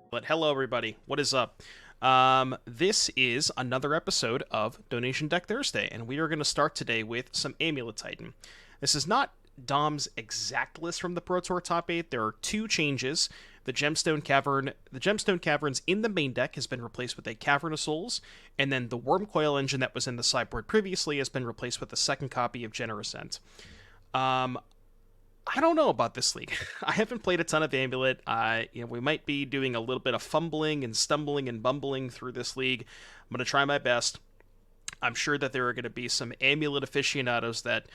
But hello, everybody. What is up? This is another episode of Donation Deck Thursday, and we are going to start today with some Amulet Titan. This is not Dom's exact list from the Pro Tour Top 8. There are two changes. The Gemstone Caverns in the main deck has been replaced with a Cavern of Souls, and then the Wormcoil engine that was in the sideboard previously has been replaced with a second copy of Generous Ent. I don't know about this league. I haven't played a ton of Amulet. We might be doing a little bit of fumbling and stumbling and bumbling through this league. I'm going to try my best. I'm sure that there are going to be some Amulet aficionados that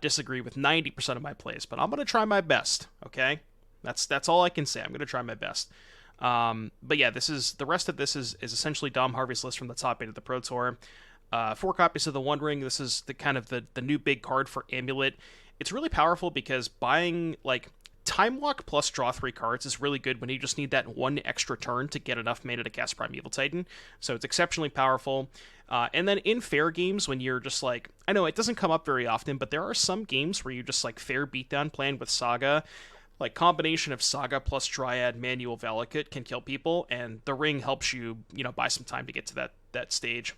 disagree with 90% of my plays, but I'm going to try my best. Okay, that's all I can say. I'm going to try my best. But yeah, the rest of this is essentially Dom Harvey's list from the top 8 of the Pro Tour. 4 copies of the One Ring. This is the new big card for Amulet. It's really powerful because buying Time Walk plus draw 3 cards is really good when you just need that one extra turn to get enough mana to cast Primeval Titan. So it's exceptionally powerful. And then in fair games, when you're just I know it doesn't come up very often, but there are some games where you just fair beatdown playing with Saga. Combination of Saga plus Dryad, Manual Valakut can kill people, and the ring helps you, buy some time to get to that stage.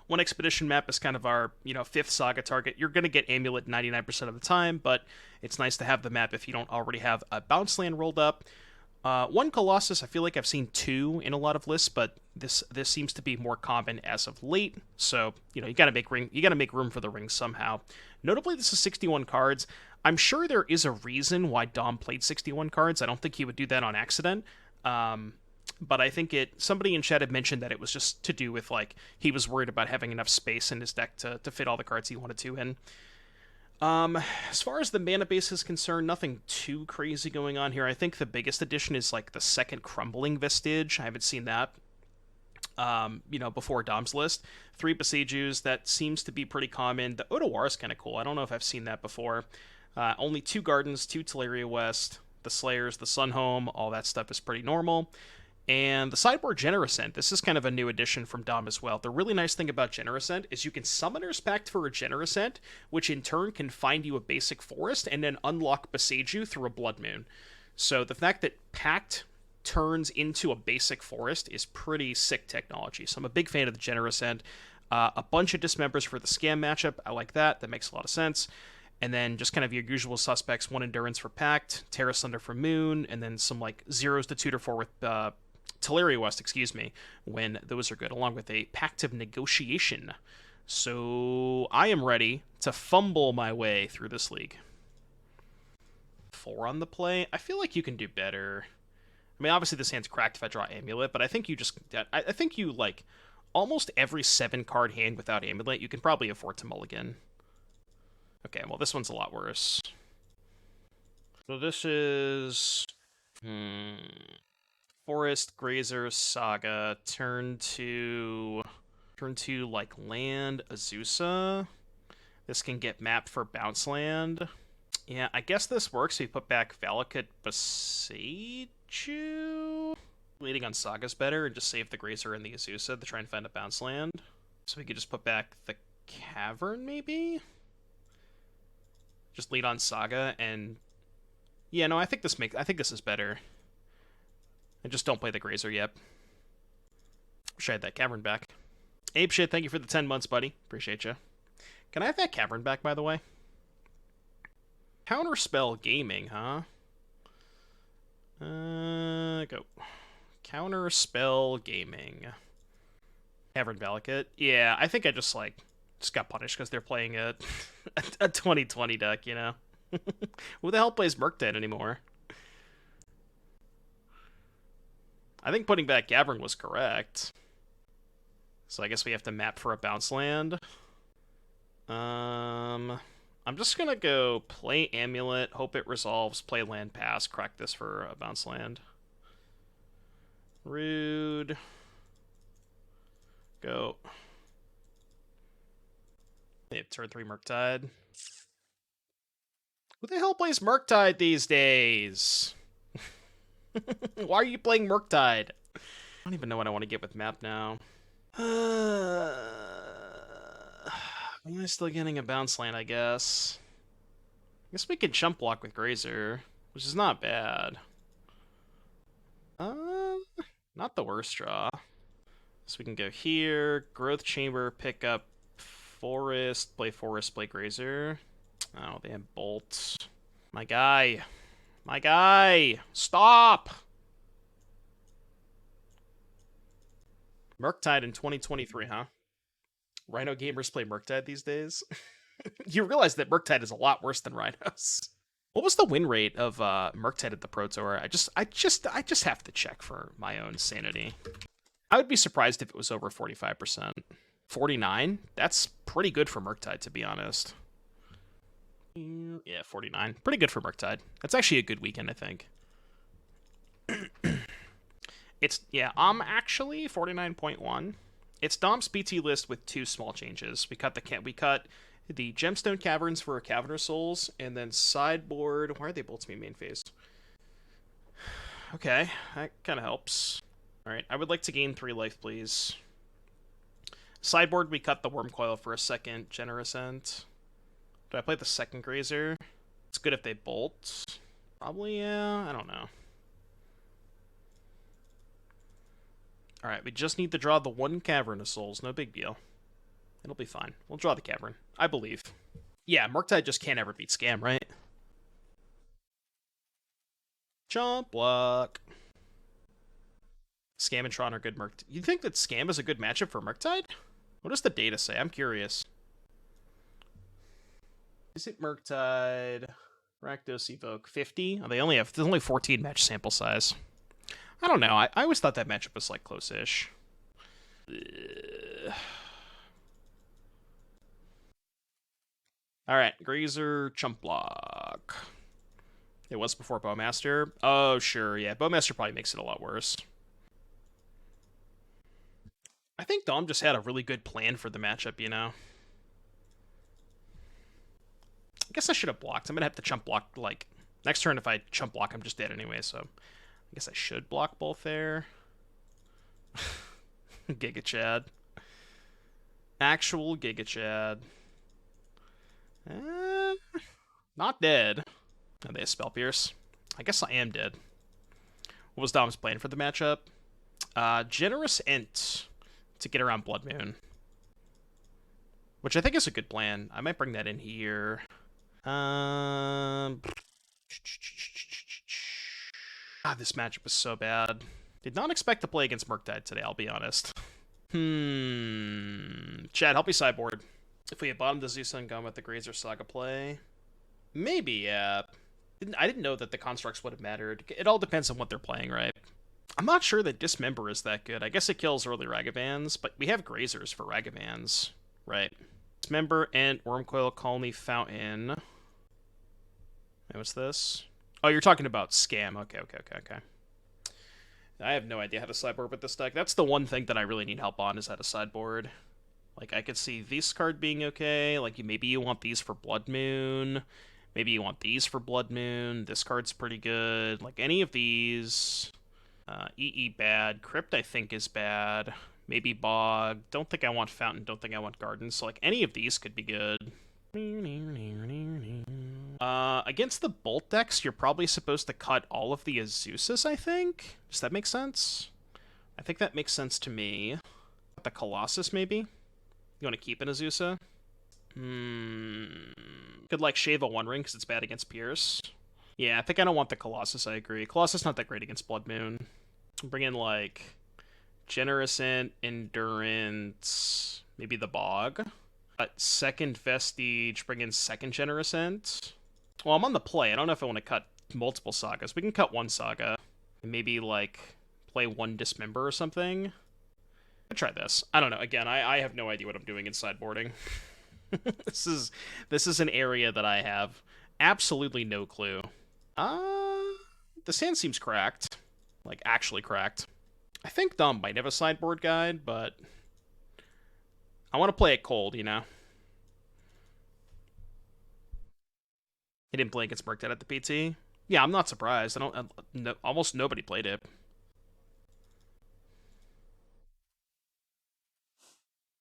One expedition map is kind of our, 5th Saga target. You're going to get Amulet 99% of the time, but it's nice to have the map if you don't already have a bounce land rolled up. One Colossus, I feel like I've seen 2 in a lot of lists, but this seems to be more common as of late. So, you got to make room for the ring somehow. Notably, this is 61 cards. I'm sure there is a reason why Dom played 61 cards. I don't think he would do that on accident. But I think somebody in chat had mentioned that it was just to do with he was worried about having enough space in his deck to fit all the cards he wanted to in. As far as the mana base is concerned, nothing too crazy going on here. I think the biggest addition is the second Crumbling Vestige. I haven't seen that before Dom's list. 3 Besieges, that seems to be pretty common. The Otawara is kind of cool. I don't know if I've seen that before. Only 2 Gardens, 2 Tolaria West, the Slayers, the Sunhome, all that stuff is pretty normal. And the sideboard Generous Ent, this is kind of a new addition from Dom as well. The really nice thing about Generous Ent is you can Summoner's Pact for a Generous Ent, which in turn can find you a basic forest and then unlock Besieges through a Blood Moon. So the fact that Pact turns into a basic forest is pretty sick technology. So I'm a big fan of the Generous Ent. A bunch of Dismembers for the Scam matchup. I like that. That makes a lot of sense. And then just kind of your usual suspects, 1 Endurance for Pact, Tear Asunder for Moon, and then some zeros to tutor for with Tolaria West, when those are good, along with a Pact of Negotiation. So I am ready to fumble my way through this league. 4 on the play. I feel like you can do better. I mean, obviously this hand's cracked if I draw Amulet, but I think you almost every 7-card hand without Amulet, you can probably afford to mulligan. Okay, well, this one's a lot worse. So this is Forest, Grazer, Saga, turn to land, Azusa. This can get mapped for bounce land. Yeah, I guess this works if you put back Valakut Besieges. Leading on Saga's better and just save the Grazer and the Azusa to try and find a bounce land. So we could just put back the Cavern, maybe? Just lead on Saga and... Yeah, no, I think this is better. And just don't play the Grazer yet. Wish I had that Cavern back. Ape Shit, thank you for the 10 months, buddy. Appreciate you. Can I have that Cavern back, by the way? Counterspell Gaming, huh? Go. Counterspell Gaming. Cavern Valakut. Yeah, I think I just got punished because they're playing a 2020 deck, Who the hell plays Murktide anymore? I think putting back Cavern was correct. So I guess we have to map for a bounce land. I'm just gonna go play Amulet, hope it resolves, play land pass, crack this for a bounce land. Rude. Go. They have turn 3 Murktide. Who the hell plays Murktide these days? Why are you playing Murktide? I don't even know what I want to get with map now. Am I still getting a bounce land, I guess? I guess we could chump block with Grazer, which is not bad. Not the worst draw. So we can go here, Growth Chamber, pick up Forest, play Grazer. Oh, they have Bolt. My guy. My guy! Stop! Murktide in 2023, huh? Rhino gamers play Murktide these days? You realize that Murktide is a lot worse than Rhinos. What was the win rate of Murktide at the Pro Tour? I just have to check for my own sanity. I would be surprised if it was over 45%. 49? That's pretty good for Murktide, to be honest. Yeah, 49. Pretty good for Murktide. That's actually a good weekend, I think. It's, yeah, actually 49.1. It's Dom's BT list with 2 small changes. We cut the Gemstone Caverns for a Cavern of Souls, and then sideboard. Why are they both to be main phase? Okay, that kind of helps. Alright, I would like to gain 3 life, please. Sideboard, we cut the Worm Coil for a second Generous Ent. Do I play the second Grazer? It's good if they bolt. Probably, yeah. I don't know. Alright, we just need to draw the 1 Cavern of Souls. No big deal. It'll be fine. We'll draw the Cavern. I believe. Yeah, Murktide just can't ever beat Scam, right? Jump block. Scam and Tron are good Murktide. You think that Scam is a good matchup for Murktide? What does the data say? I'm curious. Is it Murktide? Rakdos Evoke 50? Oh, there's only 14 match sample size. I don't know. I always thought that matchup was like close-ish. Alright, Grazer, Chump Block. It was before Bowmaster. Oh, sure, yeah. Bowmaster probably makes it a lot worse. I think Dom just had a really good plan for the matchup, you know? I guess I should have blocked. I'm going to have to chump block, like, next turn if I chump block, I'm just dead anyway, so I guess I should block both there. Giga Chad. Actual Giga Chad. Not dead. Oh, they have Spell Pierce. I guess I am dead. What was Dom's plan for the matchup? Generous Ent to get around Blood Moon. Which I think is a good plan. I might bring that in here. This matchup is so bad. Did not expect to play against Murktide today, I'll be honest. Chad, help me sideboard. If we had bottomed the Zeus and gone with the Grazer Saga play. Maybe, yeah. I didn't know that the constructs would have mattered. It all depends on what they're playing, right? I'm not sure that Dismember is that good. I guess it kills early Ragavans, but we have Grazers for Ragavans, right? Dismember, Ent, Wormcoil, Khalni, Fountain. Hey, what's this? Oh, you're talking about Scam. Okay. I have no idea how to sideboard with this deck. That's the one thing that I really need help on, is how to sideboard. Like, I could see this card being okay. Like, maybe you want these for Blood Moon. Maybe you want these for Blood Moon. This card's pretty good. Like, any of these. EE bad. Crypt, I think, is bad. Maybe Bog. Don't think I want Fountain. Don't think I want Garden. So, like, any of these could be good. Against the Bolt decks, you're probably supposed to cut all of the Azusa's, I think? Does that make sense? I think that makes sense to me. The Colossus, maybe? You want to keep an Azusa? Could, like, shave a One Ring because it's bad against Pierce. Yeah, I think I don't want the Colossus, I agree. Colossus not that great against Blood Moon. Bring in, like, Generous Ent, Endurance, maybe the Bog. Second Vestige, bring in second Generous Ent. Well, I'm on the play. I don't know if I want to cut multiple Sagas. We can cut one Saga. Maybe, like, play one Dismember or something. I'll try this. I don't know. Again, I have no idea what I'm doing in sideboarding. This is an area that I have absolutely no clue. The sand seems cracked. Like, actually cracked. I think Dom might have a sideboard guide, but I want to play it cold, you know? He didn't play against Murktide at the PT. Yeah, I'm not surprised. Almost nobody played it.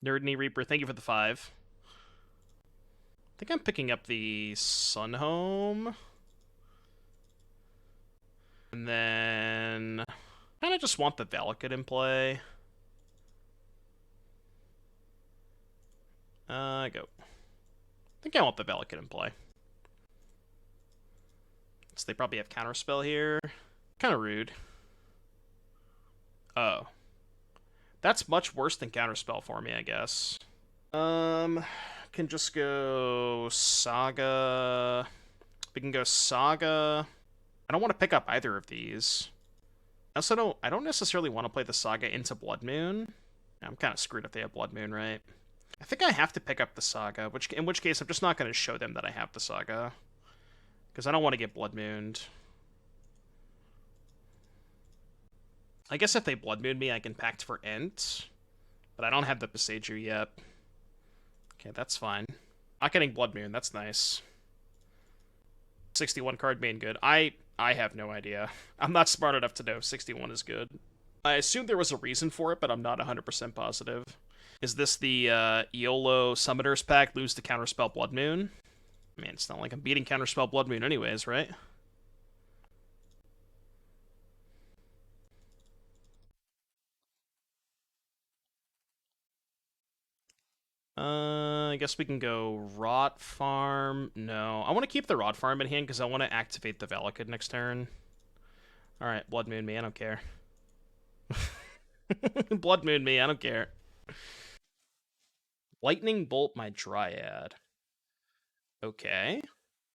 Nerd Knee Reaper, thank you for the 5. I think I'm picking up the Sunhome. And then Kind of just want the Valakut in play. Go. I think I want the Valakut in play. So they probably have Counterspell here. Kind of rude. Oh. That's much worse than Counterspell for me, I guess. Can just go Saga. We can go Saga. I don't want to pick up either of these. I don't necessarily want to play the Saga into Blood Moon. I'm kind of screwed if they have Blood Moon, right? I think I have to pick up the Saga, in which case I'm just not going to show them that I have the Saga. Because I don't want to get Blood Mooned. I guess if they Blood Moon me, I can Pact for Ent. But I don't have the Boseiju yet. Okay, that's fine. Not getting Blood Moon, that's nice. 61 card main good. I have no idea. I'm not smart enough to know if 61 is good. I assume there was a reason for it, but I'm not 100% positive. Is this the Iolo Summoners pack, lose to Counterspell Blood Moon? I mean, it's not like I'm beating Counterspell Blood Moon anyways, right? I guess we can go Rot Farm. No, I want to keep the Rot Farm in hand because I want to activate the Valakut next turn. Alright, Blood Moon me, I don't care. Blood Moon me, I don't care. Lightning Bolt my Dryad. Okay.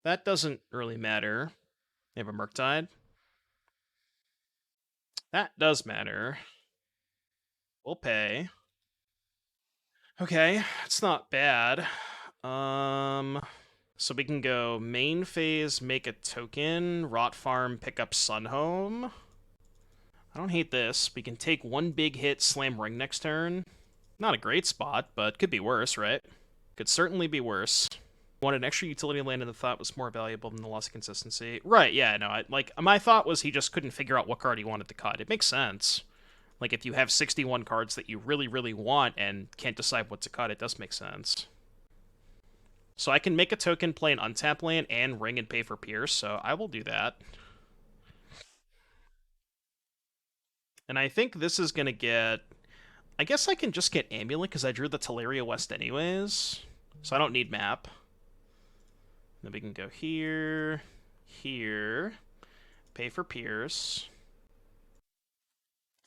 That doesn't really matter. They have a Murktide. That does matter. We'll pay. Okay, it's not bad. So we can go main phase, make a token, Rot Farm, pick up Sunhome. I don't hate this. We can take one big hit, slam Ring next turn. Not a great spot, but could be worse, right? Could certainly be worse. Wanted an extra utility land and the thought was more valuable than the loss of consistency. Right, yeah, no, my thought was he just couldn't figure out what card he wanted to cut. It makes sense. Like, if you have 61 cards that you really, really want and can't decide what to cut, it does make sense. So I can make a token, play an untap land, and ring and pay for Pierce, so I will do that. And I think this is going to get... I guess I can just get Amulet, because I drew the Tolaria West anyways. So I don't need map. Then we can go here, here, pay for Pierce.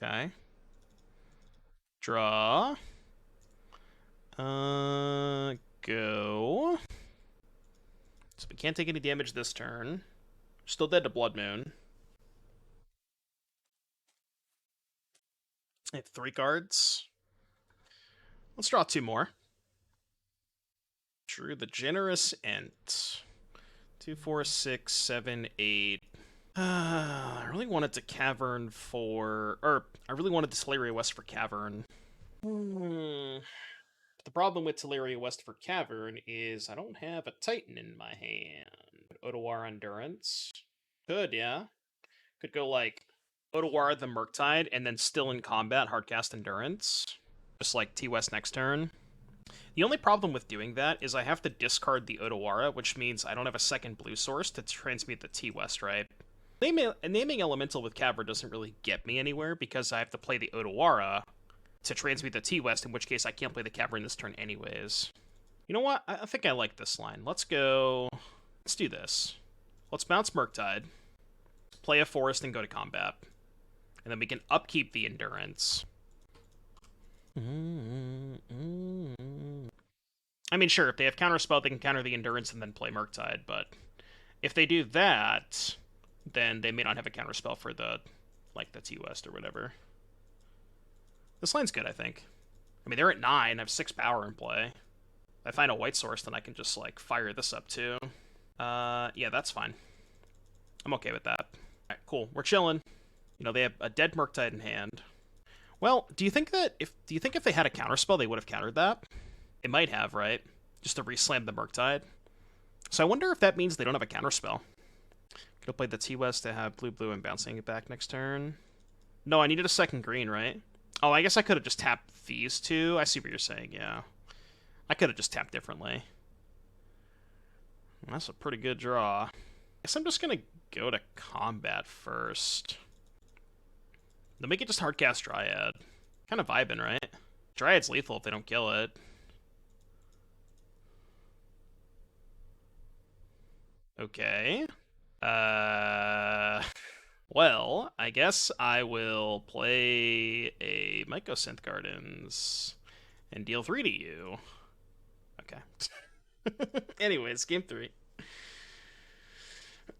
Okay. Draw. Go. So we can't take any damage this turn. Still dead to Blood Moon. I have 3 cards. Let's draw 2 more. Drew the Generous Ent. 2, 4, 6, 7, 8. I really wanted to Cavern for... Or, I really wanted to Tolaria West for Cavern. The problem with Tolaria West for Cavern is I don't have a Titan in my hand. Otawara Endurance. Could, yeah. Could go, like, Otawara the Murktide, and then still in combat, Hardcast Endurance. Just like T-West next turn. The only problem with doing that is I have to discard the Otawara, which means I don't have a second blue source to transmute the T-West, right? Naming Elemental with Cavern doesn't really get me anywhere, because I have to play the Otawara to transmute the T-West, in which case I can't play the Cavern this turn anyways. You know what? I think I like this line. Let's go... Let's do this. Let's bounce Murktide, play a Forest, and go to combat. And then we can upkeep the Endurance. I mean, sure, if they have Counterspell, they can counter the Endurance and then play Murktide, but if they do that, then they may not have a Counterspell for the, like, the T-West or whatever. This line's good, I think. I mean, they're at 9, I have 6 power in play. If I find a white source, then I can just, like, fire this up, too. Yeah, that's fine. I'm okay with that. Alright, cool. We're chilling. You know, they have a dead Murktide in hand. Well, do you think if they had a Counterspell, they would have countered that? They might have, right? Just to re-slam the Murktide. So I wonder if that means they don't have a Counterspell. Could have played the T-West to have blue-blue and bouncing it back next turn. No, I needed a second green, right? Oh, I guess I could have just tapped these two. I see what you're saying, yeah. I could have just tapped differently. That's a pretty good draw. I guess I'm just going to go to combat first. Then we could just hardcast Dryad. Kind of vibing, right? Dryad's lethal if they don't kill it. Okay. Well, I guess I will play a Mycosynth Gardens and deal 3 to you. Okay. Anyways, game 3.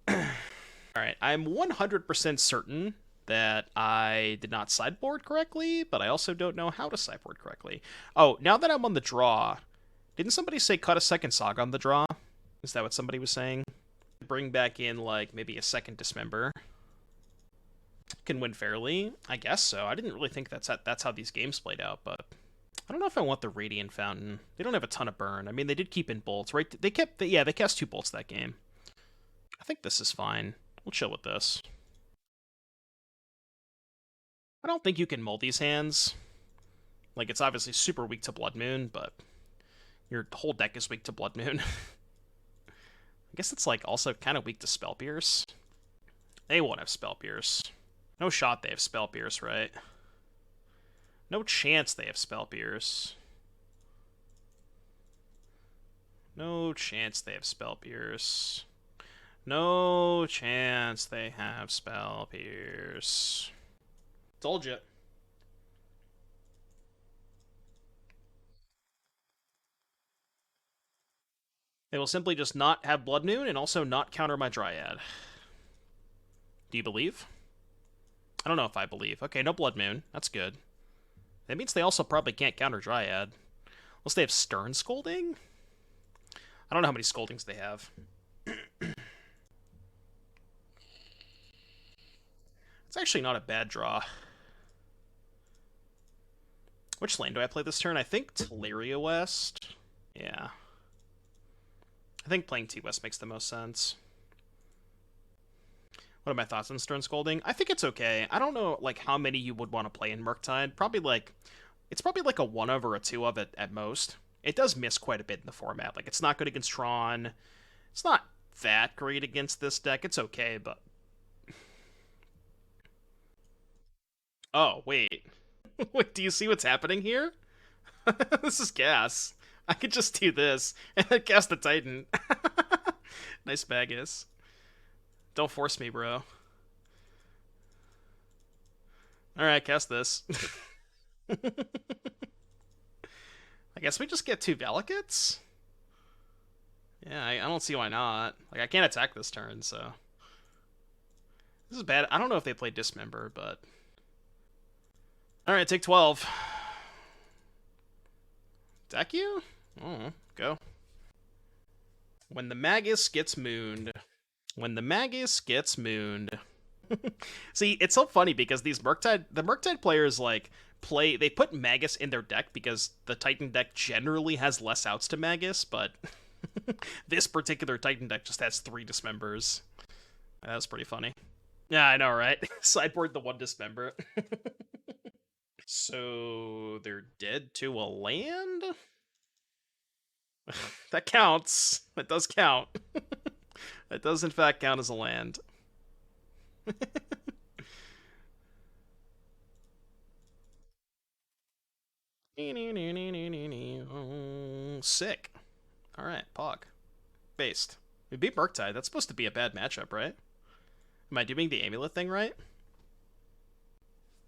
Alright, I'm 100% certain that I did not sideboard correctly, but I also don't know how to sideboard correctly. Oh, now that I'm on the draw, didn't somebody say cut a second Saga on the draw? Is that what somebody was saying? Bring back in, like, maybe a second Dismember. Can win fairly? I guess so. I didn't really think that's how these games played out, but I don't know if I want the Radiant Fountain. They don't have a ton of burn. I mean, they did keep in bolts, right? They cast 2 bolts that game. I think this is fine. We'll chill with this. I don't think you can mull these hands. Like, it's obviously super weak to Blood Moon, but your whole deck is weak to Blood Moon. I guess it's, like, also kind of weak to Spell Pierce. They won't have Spell Pierce. No shot they have Spell Pierce, right? No chance they have Spell Pierce. No chance they have Spell Pierce. No chance they have Spell Pierce. Told you. They will simply just not have Blood Moon and also not counter my Dryad. Do you believe? I don't know if I believe. Okay, no Blood Moon. That's good. That means they also probably can't counter Dryad. Unless they have Stern Scolding? I don't know how many Scoldings they have. It's actually not a bad draw. Which lane do I play this turn? I think Tolaria West. Yeah. I think playing T-West makes the most sense. What are my thoughts on Stern Scolding? I think it's okay. I don't know like how many you would want to play in Murktide. Probably like it's probably like a 1 of or a 2 of it at most. It does miss quite a bit in the format. Like it's not good against Tron. It's not that great against this deck. It's okay, but oh, wait. Wait, do you see what's happening here? This is gas. I could just do this and then cast the Titan. Nice Magus. Don't force me, bro. Alright, cast this. I guess we just get 2 Valakuts? Yeah, I don't see why not. Like, I can't attack this turn, so... This is bad. I don't know if they play Dismember, but... Alright, take 12. Deck you? Oh, go. When the Magus gets mooned. When the Magus gets mooned. See, it's so funny because the Murktide players, like, they put Magus in their deck because the Titan deck generally has less outs to Magus, but this particular Titan deck just has 3 Dismembers. That was pretty funny. Yeah, I know, right? Sideboard the 1 Dismember. So, they're dead to a land? That counts. That does count. That does, in fact, count as a land. Sick. Alright, Pog. Based. We beat Murktide. That's supposed to be a bad matchup, right? Am I doing the Amulet thing right?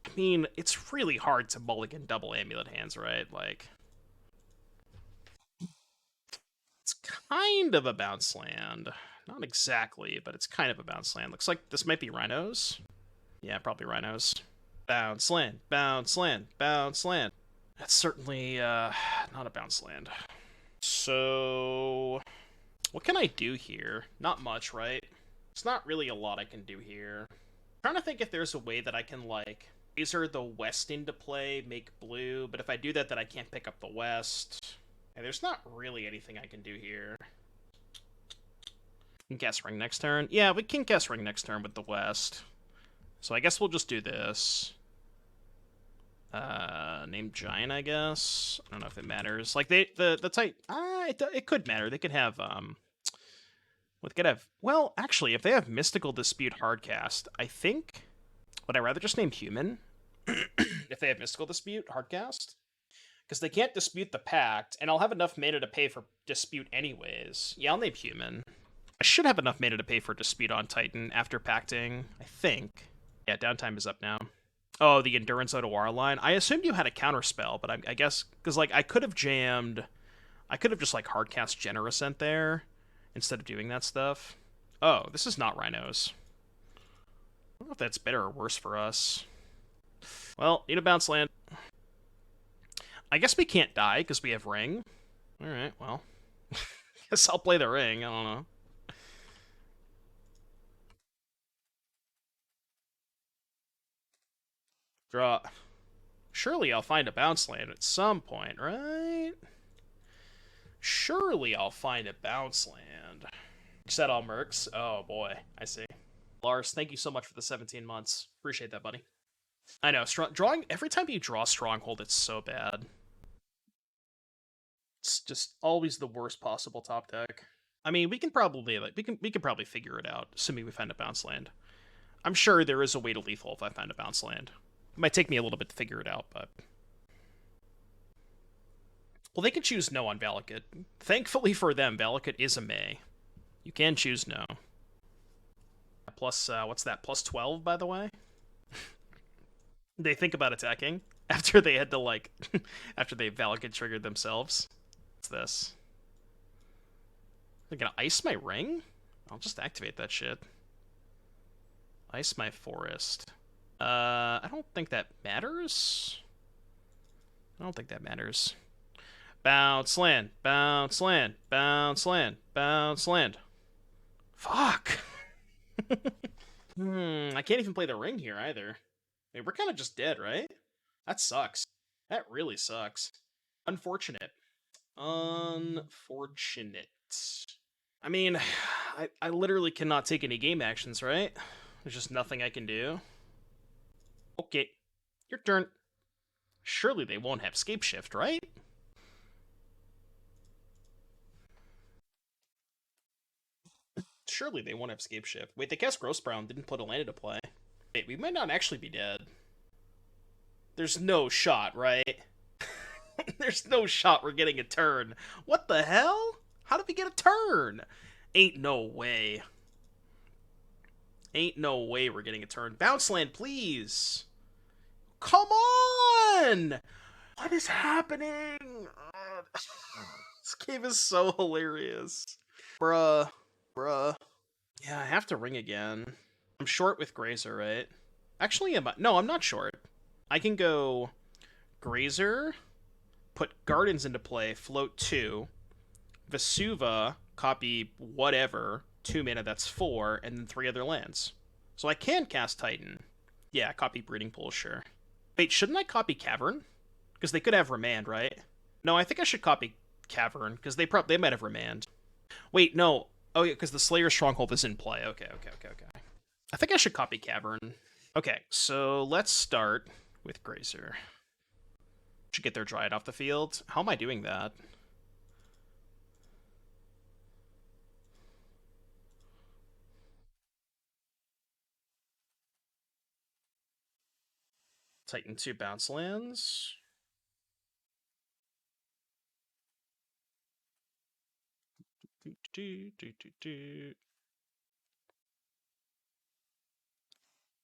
I mean, it's really hard to mulligan double Amulet hands, right? Like... It's kind of a bounce land. Not exactly, but it's kind of a bounce land. Looks like this might be Rhinos. Yeah, probably Rhinos. Bounce land, bounce land, bounce land. That's certainly not a bounce land. So, what can I do here? Not much, right? It's not really a lot I can do here. I'm trying to think if there's a way that I can, like, Grazer the West into play, make blue, but if I do that, then I can't pick up the West. And there's not really anything I can do here. Can cast Ring next turn? Yeah, we can cast Ring next turn with the West. So I guess we'll just do this. Name Giant, I guess. I don't know if it matters. Like the type. It could matter. They could have what could have? Well, actually, if they have Mystical Dispute Hardcast, I think. Would I rather just name Human? if they have Mystical Dispute, Hardcast. Because they can't dispute the Pact, and I'll have enough mana to pay for Dispute anyways. Yeah, I'll name Human. I should have enough mana to pay for Dispute on Titan after Pacting, I think. Yeah, downtime is up now. Oh, the Endurance Odawara line. I assumed you had a counterspell, but I guess... Because, like, I could have jammed... I could have just, like, hardcast Generous Ent there instead of doing that stuff. Oh, this is not Rhinos. I don't know if that's better or worse for us. Well, need a bounce land. I guess we can't die because we have Ring. Alright, well. Guess I'll play the Ring. I don't know. Draw. Surely I'll find a bounce land at some point, right? Surely I'll find a bounce land. Set all mercs. Oh boy, I see. Lars, thank you so much for the 17 months. Appreciate that, buddy. I know, drawing every time you draw Stronghold, it's so bad. It's just always the worst possible top deck. I mean, we can probably figure it out, assuming we find a bounce land. I'm sure there is a way to lethal if I find a bounce land. It might take me a little bit to figure it out, but... Well, they can choose no on Valakut. Thankfully for them, Valakut is a May. You can choose no. Plus, what's that? Plus 12, by the way? They think about attacking after they had to, like... after they Valakut triggered themselves. What's this? They're gonna ice my ring? I'll just activate that shit. Ice my forest. I don't think that matters. I don't think that matters. Bounce land, bounce land, bounce land, bounce land. Fuck! I can't even play the ring here either. I mean, we're kind of just dead, right? That sucks. That really sucks. Unfortunate. Unfortunate. I mean, I literally cannot take any game actions, right? There's just nothing I can do. Okay, your turn. Surely they won't have Scape Shift, right? Surely they won't have Scape Shift. Wait, they cast Gross Brown, didn't put a land into play. Wait, we might not actually be dead. There's no shot, right? There's no shot we're getting a turn. What the hell? How did we get a turn? Ain't no way. Ain't no way we're getting a turn. Bounce land, please. Come on! What is happening? This game is so hilarious. Bruh. Yeah, I have to ring again. I'm short with Grazer, right? Actually, no, I'm not short. I can go Grazer, put Gardens into play, float 2, Vesuva, copy whatever, 2 mana, that's 4, and then 3 other lands. So I can cast Titan. Yeah, copy Breeding Pool, sure. Wait, shouldn't I copy Cavern? Because they could have Remand, right? No, I think I should copy Cavern, because they might have Remand. Wait, no. Oh, yeah, because the Slayers Stronghold is in play. Okay. I think I should copy Cavern. Okay, so let's start with Grazer. Should get their Dryad off the field. How am I doing that? Titan 2 bounce lands.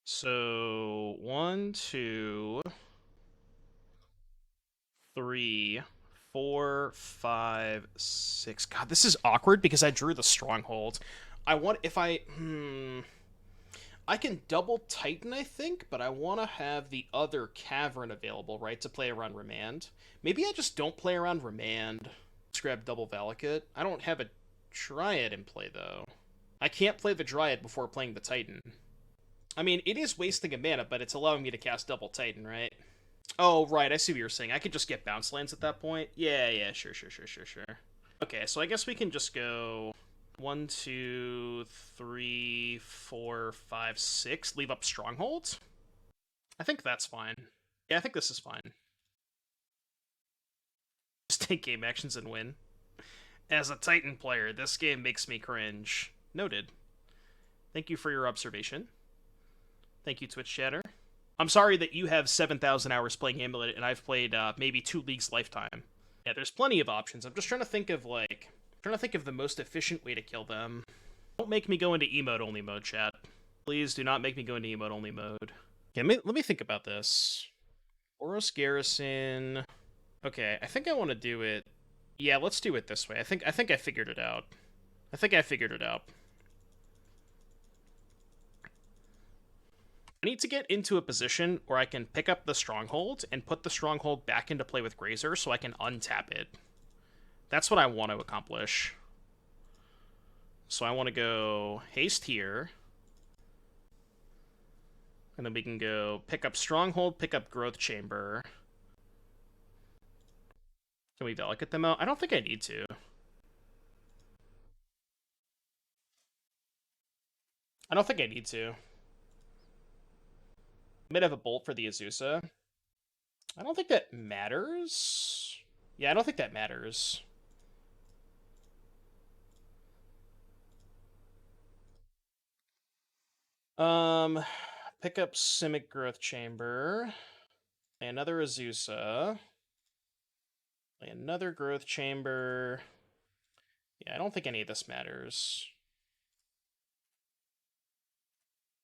So 1, 2, 3, 4, 5, 6. God, this is awkward because I drew the Stronghold. I want if I can double Titan, I think, but I want to have the other Cavern available, right, to play around Remand. Maybe I just don't play around Remand. Let's grab double Valakut. I don't have a Dryad in play, though. I can't play the Dryad before playing the Titan. I mean, it is wasting a mana, but it's allowing me to cast double Titan, right? Oh, right, I see what you're saying. I could just get bounce lands at that point. Yeah, sure. Okay, so I guess we can just go 1, 2, 3, 4, 5, 6. Leave up Strongholds? I think that's fine. Yeah, I think this is fine. Just take game actions and win. As a Titan player, this game makes me cringe. Noted. Thank you for your observation. Thank you, Twitch chatter. I'm sorry that you have 7,000 hours playing Amulet, and I've played maybe 2 leagues lifetime. Yeah, there's plenty of options. I'm just trying to think of, like, the most efficient way to kill them. Don't make me go into emote-only mode, chat. Please do not make me go into emote-only mode. Yeah, let me think about this. Boros Garrison. Okay, I think I want to do it. Yeah, let's do it this way. I think I figured it out. I think I figured it out. I need to get into a position where I can pick up the Stronghold and put the Stronghold back into play with Grazer so I can untap it. That's what I want to accomplish. So I want to go haste here. And then we can go pick up Stronghold, pick up Growth Chamber. Can we Valakut them out? I don't think I need to. I don't think I need to. I might have a bolt for the Azusa. I don't think that matters. Yeah, I don't think that matters. Pick up Simic Growth Chamber. Another Azusa. Another Growth Chamber. Yeah, I don't think any of this matters.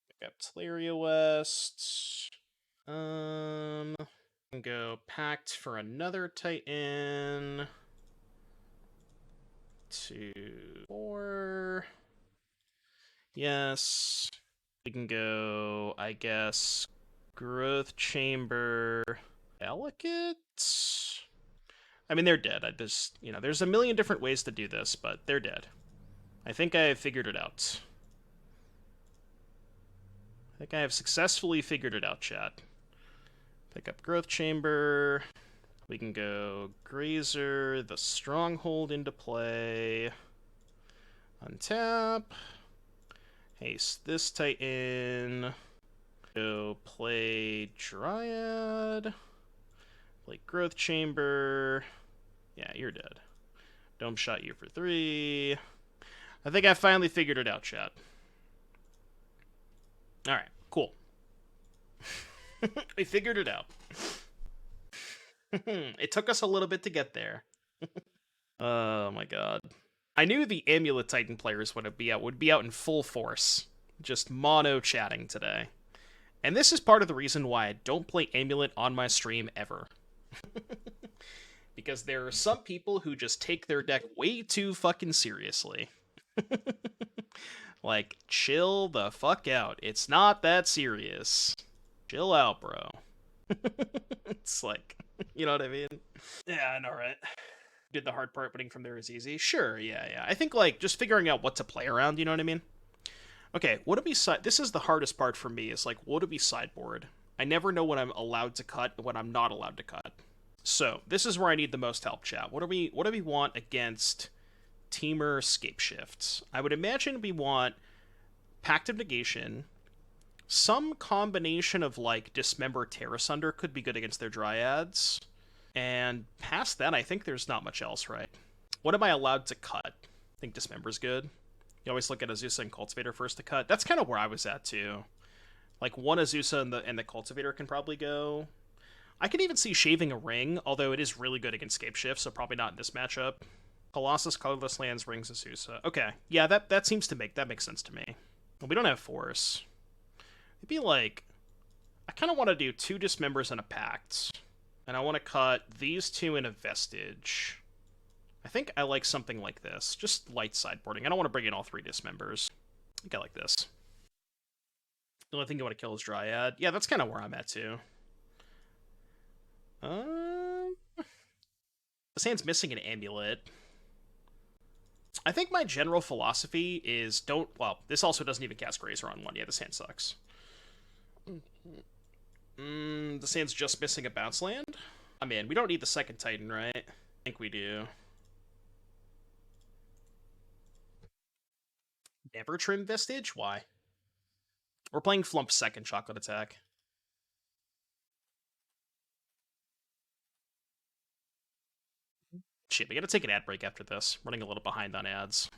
Pick up Tolaria West. Go Pact for another Titan. 2, 4. Yes. We can go, I guess, Growth Chamber, Valakut? I mean, they're dead. There's a million different ways to do this, but they're dead. I think I have figured it out. I think I have successfully figured it out, chat. Pick up Growth Chamber. We can go Grazer, the Stronghold into play. Untap. Haste this Titan. Go play Dryad. Play Growth Chamber. Yeah, you're dead. Dome shot you for 3. I think I finally figured it out, chat. Alright, cool. We figured it out. It took us a little bit to get there. Oh my god. I knew the Amulet Titan players would be out in full force, just mono chatting today. And this is part of the reason why I don't play Amulet on my stream ever. Because there are some people who just take their deck way too fucking seriously. Like, chill the fuck out. It's not that serious. Chill out, bro. It's like, you know what I mean? Yeah, I know, right? Did the hard part winning from there is easy? Sure, yeah. I think, like, just figuring out what to play around, you know what I mean? Okay, what do we this is the hardest part for me, is, like, what do we sideboard? I never know when I'm allowed to cut and when I'm not allowed to cut. So, this is where I need the most help, chat. What do we want against Teamer Scapeshifts? I would imagine we want Pact of Negation. Some combination of, like, Dismember Tear Asunder could be good against their Dryads. And past that, I think there's not much else, right? What am I allowed to cut? I think Dismember's good. You always look at Azusa and Cultivator first to cut. That's kind of where I was at, too. Like, one Azusa and the Cultivator can probably go. I could even see Shaving a Ring, although it is really good against Scapeshift, so probably not in this matchup. Colossus, Colorless Lands, Rings, Azusa. Okay, yeah, that seems to make sense to me. Well, we don't have Force. It'd be like, I kind of want to do 2 Dismembers and a Pact. And I want to cut these 2 in a Vestige. I think I like something like this. Just light sideboarding. I don't want to bring in all 3 Dismembers. I think I like this. The only thing I want to kill is Dryad. Yeah, that's kind of where I'm at, too. This hand's missing an Amulet. I think my general philosophy is well, this also doesn't even cast Grazer on 1. Yeah, this hand sucks. This hand's just missing a bounce land? I mean, we don't need the second Titan, right? I think we do. Never trim Vestige? Why? We're playing Flump second Chocolate Attack. Shit, we gotta take an ad break after this. Running a little behind on ads.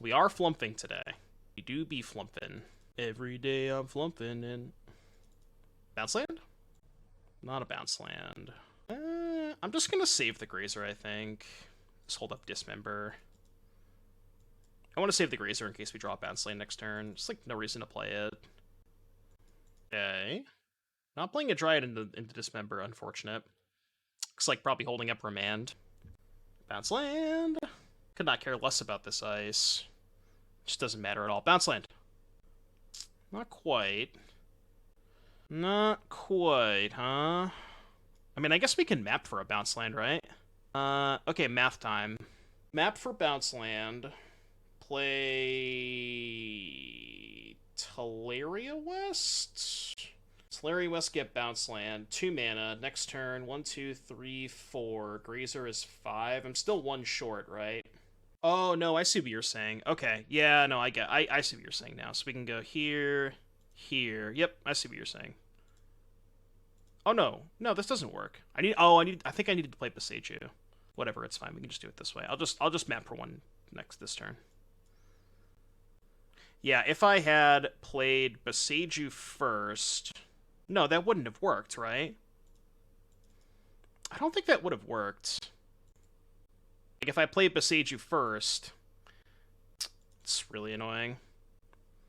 We are flumping today. We do be flumping. Every day I'm flumping and... Bounce land? Not a bounce land. I'm just gonna save the Grazer, I think. Just hold up Dismember. I want to save the Grazer in case we draw a bounce land next turn. Just like no reason to play it. Okay. Not playing a Dryad into Dismember, unfortunate. Looks like probably holding up Remand. Bounce land. Could not care less about this ice. Just doesn't matter at all. Bounce land. Not quite. Not quite, huh? I mean, I guess we can map for a bounce land, right? Okay, math time. Map for bounce land. Play Tolaria West? Tolaria West, get bounce land. 2 mana. Next turn, 1, 2, 3, 4. Grazer is 5. I'm still 1 short, right? Oh, no, I see what you're saying. Okay, yeah, no, I see what you're saying now. So we can go here, here. Yep, I see what you're saying. Oh, no, this doesn't work. I think I needed to play Boseiju. Whatever, it's fine. We can just do it this way. I'll just map for 1 this turn. Yeah, if I had played Boseiju first... No, that wouldn't have worked, right? I don't think that would have worked. Like, if I played Boseiju first... It's really annoying.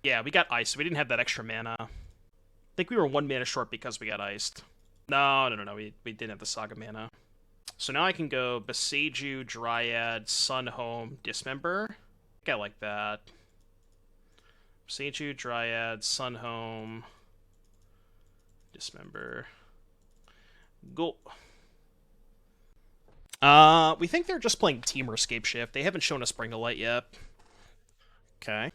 Yeah, we got iced. We didn't have that extra mana. I think we were 1 mana short because we got iced. No. We didn't have the Saga mana. So now I can go Boseiju, Dryad, Sunhome, Dismember. I think I like that. Boseiju, Dryad, Sunhome, Dismember. Go. We think they're just playing Team or Escape Shift. They haven't shown us Bring to Light yet. Okay.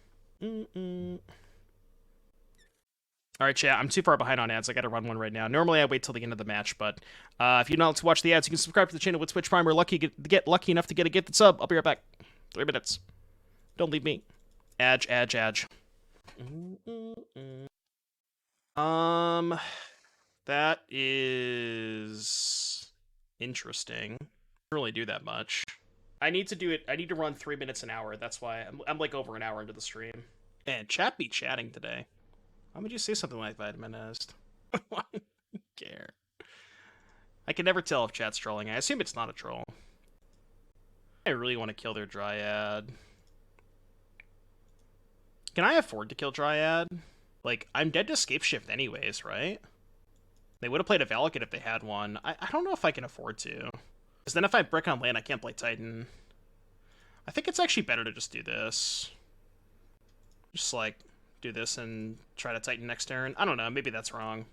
Alright, chat, I'm too far behind on ads. I gotta run one right now. Normally I wait till the end of the match, but if you'd like to watch the ads, you can subscribe to the channel with Twitch Prime. We're get lucky enough to get a gifted sub. I'll be right back. 3 minutes. Don't leave me. Adge. That is interesting. I don't really do that much. I need to run 3 minutes an hour. That's why I'm like over an hour into the stream. Man, chat be chatting today. Why would you say something like vitaminized? I don't care. I can never tell if chat's trolling. I assume it's not a troll. I really want to kill their Dryad. Can I afford to kill Dryad? Like, I'm dead to Escape Shift anyways, right? They would have played a Valakut if they had one. I don't know if I can afford to. Because then if I brick on land, I can't play Titan. I think it's actually better to just do this. Just, like, do this and try to Titan next turn. I don't know, maybe that's wrong.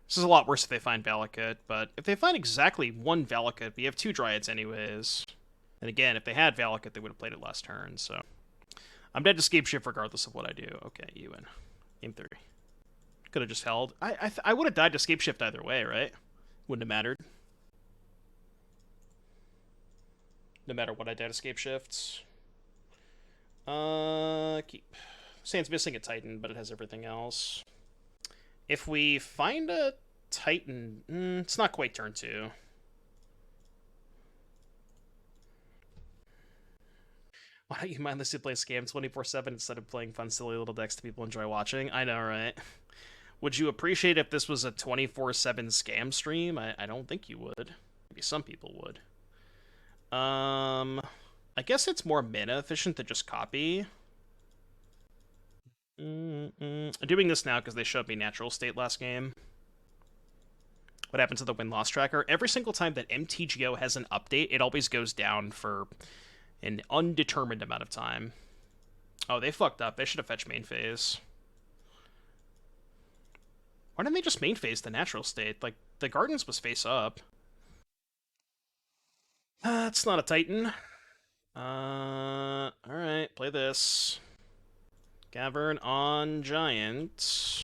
This is a lot worse if they find Valakut, but if they find exactly 1 Valakut, we have 2 Dryads anyways. And again, if they had Valakut, they would have played it last turn, so... I'm dead to Escape Shift regardless of what I do. Okay, you win. Game 3. Could have just held. I would have died to Escape Shift either way, right? Wouldn't have mattered. No matter what I died to Escape Shifts. Keep. Sand's missing a Titan, but it has everything else. If we find a Titan... it's not quite turn 2. Why don't you mindlessly play Scam 24/7 instead of playing fun, silly little decks that people enjoy watching? I know, right? Would you appreciate if this was a 24/7 Scam stream? I don't think you would. Maybe some people would. I guess it's more mana efficient to just copy. I'm doing this now because they showed me Natural State last game. What happens to the win-loss tracker? Every single time that MTGO has an update, it always goes down for an undetermined amount of time. Oh, they fucked up. They should have fetched main phase. Why didn't they just main phase the Natural State? Like, the Gardens was face up. It's not a Titan. Alright, play this. Cavern on Giant.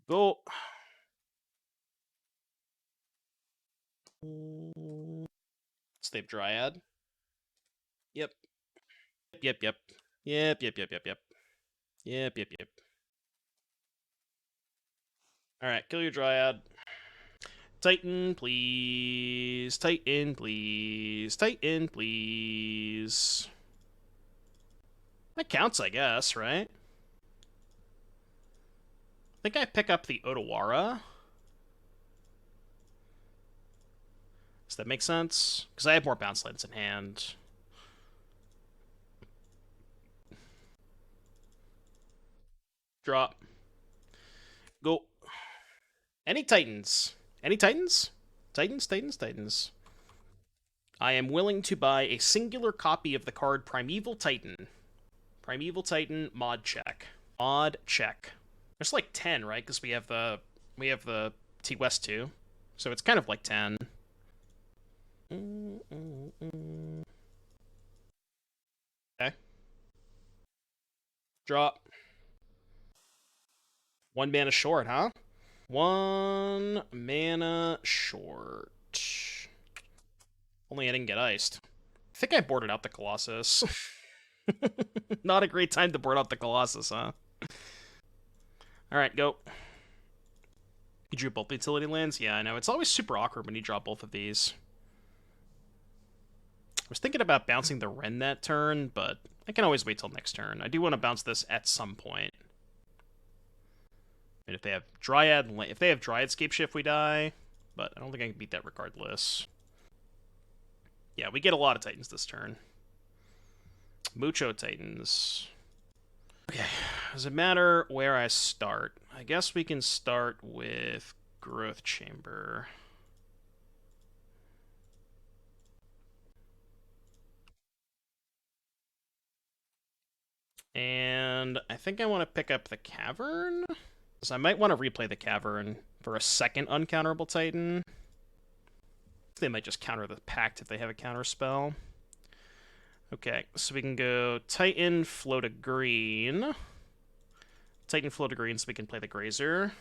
Go. Stave Dryad. Yep. Yep. Alright, kill your Dryad. Titan, please. Titan, please. Titan, please. That counts, I guess, right? think I pick up the Otawara. Does that make sense? Because I have more bounce lands in hand. Drop. Go. Any Titans? Any Titans? Titans, Titans, Titans. I am willing to buy a singular copy of the card Primeval Titan. Primeval Titan, mod check. Mod check. There's like 10, right? Because we have the T West too. So it's kind of like 10. Okay. Drop. 1 mana short, huh? 1 mana short. Only I didn't get iced. I think I boarded out the Colossus. Not a great time to board out the Colossus, huh? Alright, go. You drew both utility lands? Yeah, I know. It's always super awkward when you draw both of these. I was thinking about bouncing the Wrenn that turn, but I can always wait till next turn. I do want to bounce this at some point. And if they have Dryad, Scape Shift, we die. But I don't think I can beat that regardless. Yeah, we get a lot of Titans this turn. Mucho Titans. Okay, does it matter where I start? I guess we can start with Growth Chamber. And I think I want to pick up the Cavern. So I might want to replay the Cavern for a second uncounterable Titan. They might just counter the Pact if they have a counter spell. Okay, so we can go Titan, flow to green. Titan, flow to green so we can play the Grazer.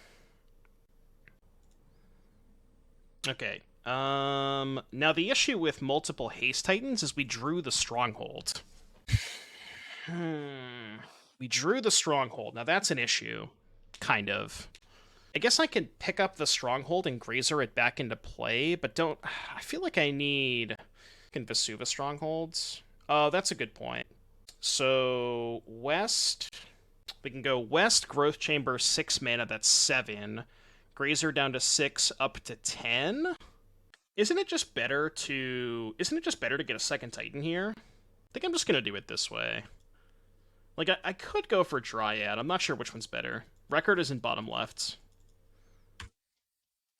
Okay, now the issue with multiple haste Titans is we drew the Stronghold. We drew the Stronghold. Now that's an issue. Kind of. I guess I can pick up the Stronghold and Grazer it back into play, but don't... I feel like I need... Can Vesuva Strongholds? Oh, that's a good point. So, West... We can go West, Growth Chamber, 6 mana, that's 7. Grazer down to 6, up to 10? Isn't it just better to get a second Titan here? I think I'm just gonna do it this way. Like, I could go for Dryad. I'm not sure which one's better. Record is in bottom left.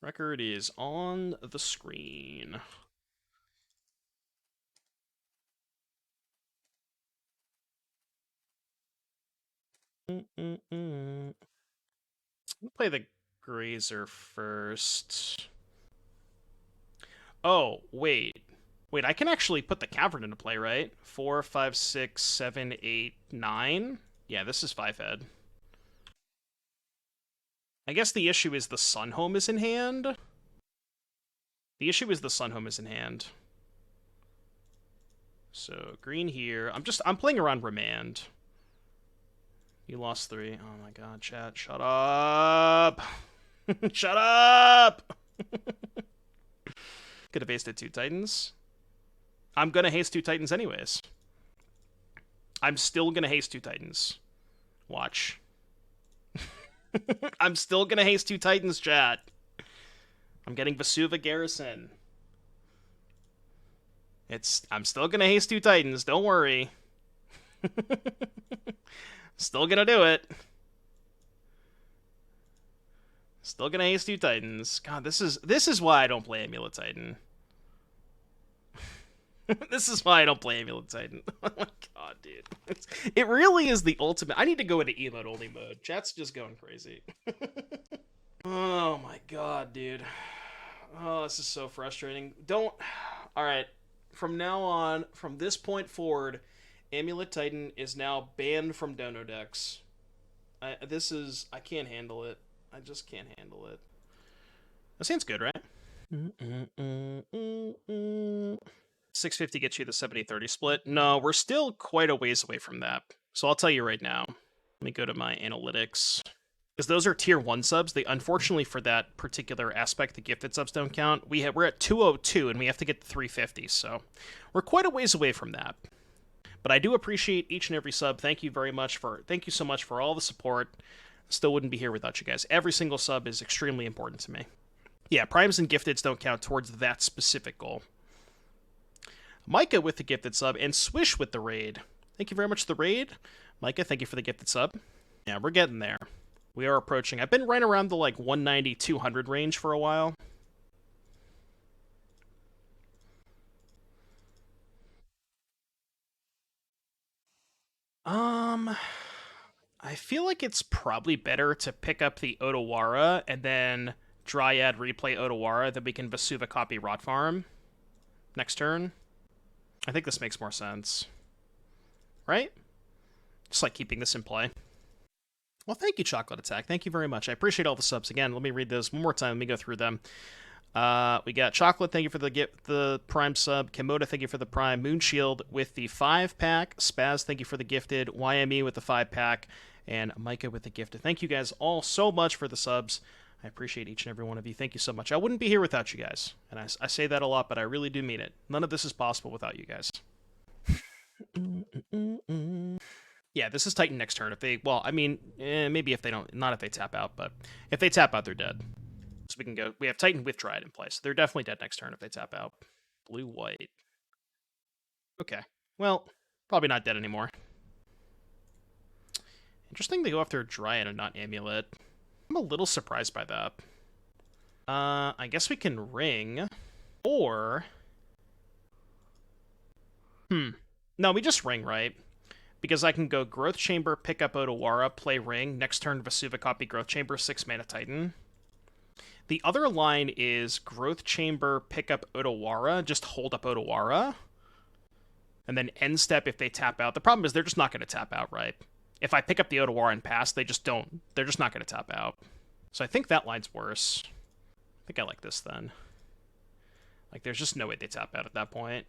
Record is on the screen. We'll play the Grazer first. Oh, wait. Wait, I can actually put the Cavern into play, right? 4, 5, 6, 7, 8, 9? Yeah, this is 5-head. I guess the issue is the Sunhome is in hand. So, green here. I'm playing around Remand. You lost 3. Oh my god, chat. Shut up! Shut up! Could have hasted 2 Titans. I'm gonna haste 2 Titans anyways. I'm still gonna haste 2 Titans. Watch. I'm still gonna haste 2 Titans, chat. I'm getting Bojuka Garrison. I'm still gonna haste 2 Titans, don't worry. Still gonna do it. Still gonna haste 2 Titans. God, this is why I don't play Amulet Titan. This is why I don't play Amulet Titan. Oh my god, dude. It really is the ultimate. I need to go into emote only mode. Chat's just going crazy. Oh my god, dude. Oh, this is so frustrating. Alright. From now on, from this point forward, Amulet Titan is now banned from Dono decks. I can't handle it. I just can't handle it. That sounds good, right? 650 gets you the 70-30 split. No, we're still quite a ways away from that. So I'll tell you right now. Let me go to my analytics. Because those are tier 1 subs. Unfortunately for that particular aspect, the gifted subs don't count. We're at 202 and we have to get to 350. So we're quite a ways away from that. But I do appreciate each and every sub. Thank you so much for all the support. Still wouldn't be here without you guys. Every single sub is extremely important to me. Yeah, primes and gifteds don't count towards that specific goal. Micah with the gifted sub, and Swish with the raid. Thank you very much for the raid. Micah, thank you for the gifted sub. Yeah, we're getting there. We are approaching. I've been right around the, like, 190, 200 range for a while. I feel like it's probably better to pick up the Otawara and then Dryad replay Otawara, then we can Vesuva copy Rot Farm next turn. I think this makes more sense. Right? Just like keeping this in play. Well, thank you, Chocolate Attack. Thank you very much. I appreciate all the subs. Again, let me read those one more time. Let me go through them. We got Chocolate, thank you for the Prime sub. Komoda, thank you for the Prime. Moonshield with the 5-pack. Spaz, thank you for the gifted. YME with the 5-pack. And Micah with the gifted. Thank you guys all so much for the subs. I appreciate each and every one of you. Thank you so much. I wouldn't be here without you guys. And I say that a lot, but I really do mean it. None of this is possible without you guys. Yeah, this is Titan next turn. If they, well, I mean, maybe if they don't, not if they tap out, but if they tap out, they're dead. So we can go, we have Titan with Dryad in place. They're definitely dead next turn if they tap out. Blue-white. Okay. Well, probably not dead anymore. Interesting they go after Dryad and not Amulet. I'm a little surprised by that. I guess we can ring. Or... No, we just ring, right? Because I can go Growth Chamber, pick up Otawara, play ring, next turn Vesuva copy Growth Chamber, 6-mana Titan. The other line is Growth Chamber, pick up Otawara, just hold up Otawara. And then end step if they tap out. The problem is they're just not going to tap out, right? If I pick up the Otawara and pass, they just don't. They're just not going to tap out. So I think that line's worse. I think I like this then. Like, there's just no way they tap out at that point.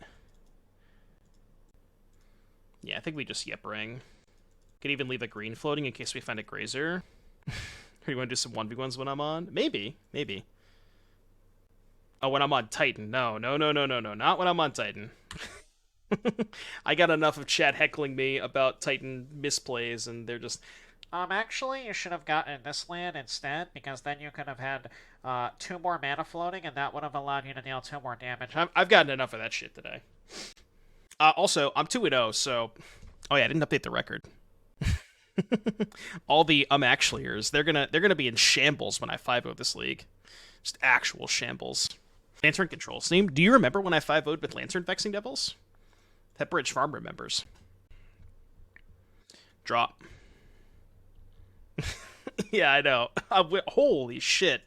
Yeah, I think we just yep ring. Could even leave a green floating in case we find a Grazer. Or you want to do some 1v1s when I'm on? Maybe, maybe. Oh, when I'm on Titan. No, no, no, no, no, no. Not when I'm on Titan. I got enough of chat heckling me about Titan misplays, and they're just... Actually, you should have gotten this land instead, because then you could have had 2 more mana floating, and that would have allowed you to deal 2 more damage. I've gotten enough of that shit today. Also, I'm 2-0, so... Oh yeah, I didn't update the record. All the actuallyers, they're gonna be in shambles when I 5-0 this league. Just actual shambles. Lantern Control Steam. Do you remember when I 5-0'd with Lantern Vexing Devils? Pepperidge Farm remembers. Drop. Yeah, I know. Holy shit.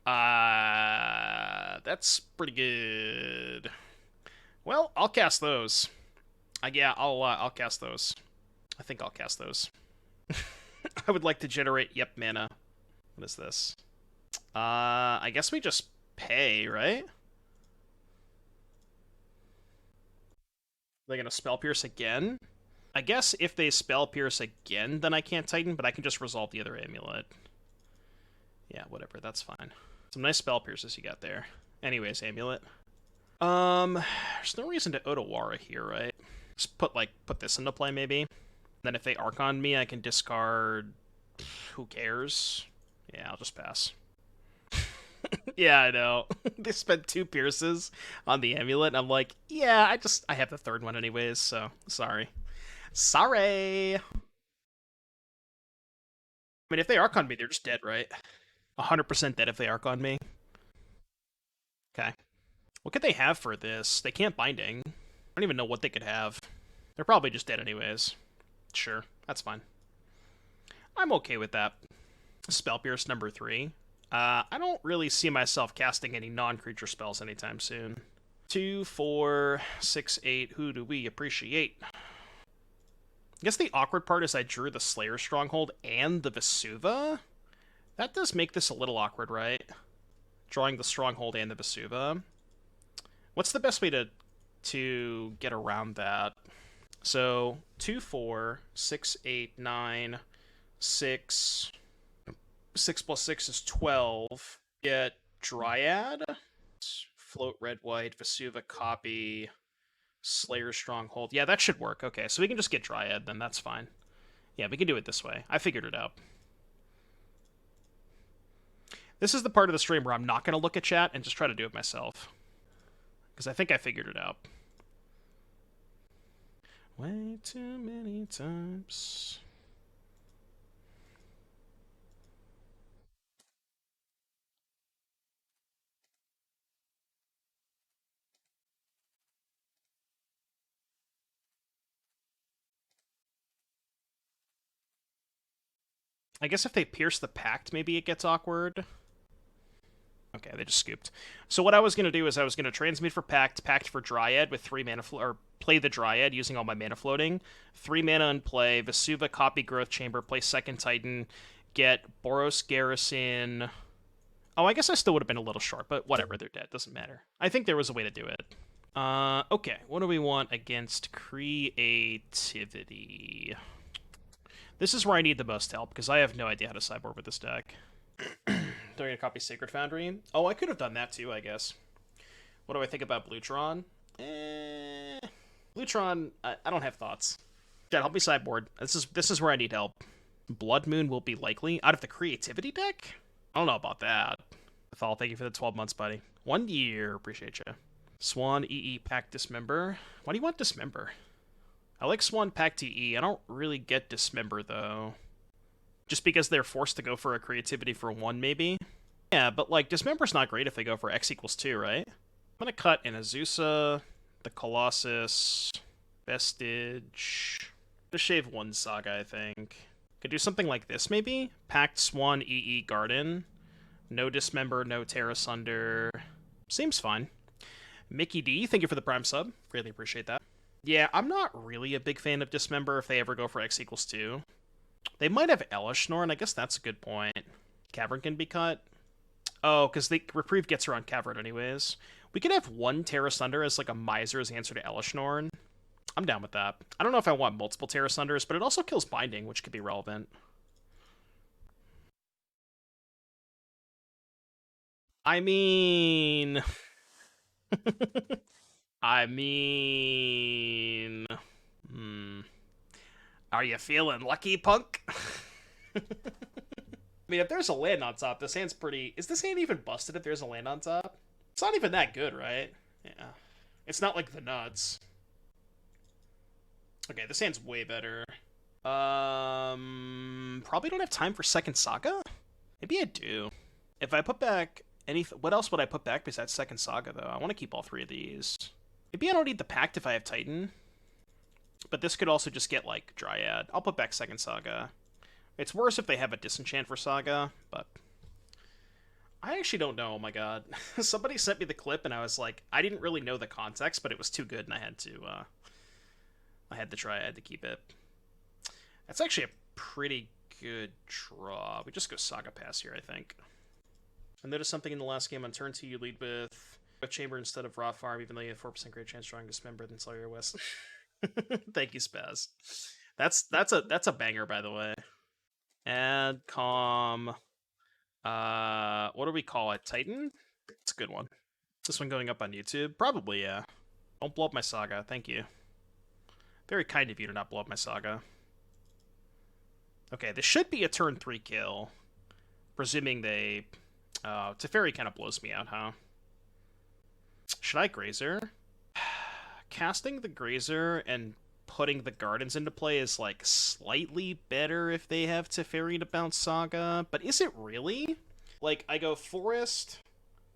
That's pretty good. Well, I'll cast those. I'll cast those. I think I'll cast those. I would like to generate mana. What is this? I guess we just pay, right? They're gonna Spell Pierce again? I guess if they Spell Pierce again, then I can't Titan, but I can just resolve the other amulet. Yeah, whatever, that's fine. Some nice Spell Pierces you got there. Anyways, amulet. There's no reason to Otawara here, right? Just put this into play, maybe. Then if they Archon me, I can discard... Who cares? Yeah, I'll just pass. Yeah, I know. They spent 2 pierces on the amulet, and I'm like, yeah, I have the 3rd one anyways, so sorry. Sorry! I mean, if they Archon me, they're just dead, right? 100% dead if they Archon me. Okay. What could they have for this? They can't Binding. I don't even know what they could have. They're probably just dead anyways. Sure, that's fine. I'm okay with that. Spell Pierce number 3. I don't really see myself casting any non-creature spells anytime soon. 2, 4, 6, 8. Who do we appreciate? I guess the awkward part is I drew the Slayers Stronghold and the Vesuva. That does make this a little awkward, right? Drawing the Stronghold and the Vesuva. What's the best way to get around that? So 2, 4, 6, 8, 9, 6. 6 plus 6 is 12. Get Dryad. Float red white. Vesuva copy. Slayer Stronghold. Yeah, that should work. Okay, so we can just get Dryad then. That's fine. Yeah, we can do it this way. I figured it out. This is the part of the stream where I'm not going to look at chat and just try to do it myself. Because I think I figured it out. Way too many times. I guess if they pierce the Pact, maybe it gets awkward. Okay, they just scooped. So what I was going to do is I was going to transmute for Pact, Pact for Dryad with 3 mana, or play the Dryad using all my mana floating. 3 mana in play, Vesuva, copy Growth Chamber, play second Titan, get Boros Garrison. Oh, I guess I still would have been a little short, but whatever, they're dead, doesn't matter. I think there was a way to do it. Okay, what do we want against creativity? This is where I need the most help, because I have no idea how to sideboard with this deck. Do I get a copy Sacred Foundry? Oh, I could have done that too, I guess. What do I think about Blutron? Blutron, I don't have thoughts. Dad, help me sideboard. This is where I need help. Blood Moon will be likely out of the creativity deck? I don't know about that. Thal, thank you for the 12 months, buddy. 1 year, appreciate you. Swan EE Pact Dismember. Why do you want Dismember? I like Swan Pact EE. I don't really get Dismember though. Just because they're forced to go for a creativity for 1, maybe? Yeah, but, like, Dismember's not great if they go for X equals 2, right? I'm gonna cut in Azusa, the Colossus, Vestige. Just shave 1 Saga, I think. Could do something like this, maybe? Pact Swan EE Garden. No Dismember, no Tear Asunder. Seems fine. Mickey D, thank you for the Prime sub. Greatly appreciate that. Yeah, I'm not really a big fan of Dismember if they ever go for X equals 2. They might have Elishnorn, and I guess that's a good point. Cavern can be cut. Oh, because the Reprieve gets her on Cavern anyways. We could have 1 Tear Asunder as like a Miser's answer to Elishnorn. I'm down with that. I don't know if I want multiple Tear Asunders, but it also kills Binding, which could be relevant. I mean... Are you feeling lucky, punk? I mean, if there's a land on top, this hand's pretty... Is this hand even busted if there's a land on top? It's not even that good, right? Yeah. It's not like the nuts. Okay, this hand's way better. Probably don't have time for second Saga? Maybe I do. If I put back anything... What else would I put back besides second Saga, though? I want to keep all 3 of these. Maybe I don't need the Pact if I have Titan. But this could also just get, like, Dryad. I'll put back second Saga. It's worse if they have a Disenchant for Saga, but... I actually don't know, oh my god. Somebody sent me the clip, and I was like, I didn't really know the context, but it was too good, and I had to, I had to try, I had to keep it. That's actually a pretty good draw. We just go Saga Pass here, I think. I noticed something in the last game. On turn 2, you lead with Chamber instead of Rot Farm, even though you have 4% great chance drawing Dismember than Tolaria West. Thank you, Spaz. That's a banger, by the way. Add Calm. What do we call it? Titan? It's a good one. This one going up on YouTube? Probably, yeah. Don't blow up my Saga. Thank you. Very kind of you to not blow up my Saga. Okay, this should be a turn 3 kill. Presuming they... Teferi kind of blows me out, huh? Should I Grazer? Casting the Grazer and putting the Gardens into play is, like, slightly better if they have Teferi to bounce Saga, but is it really? Like, I go Forest,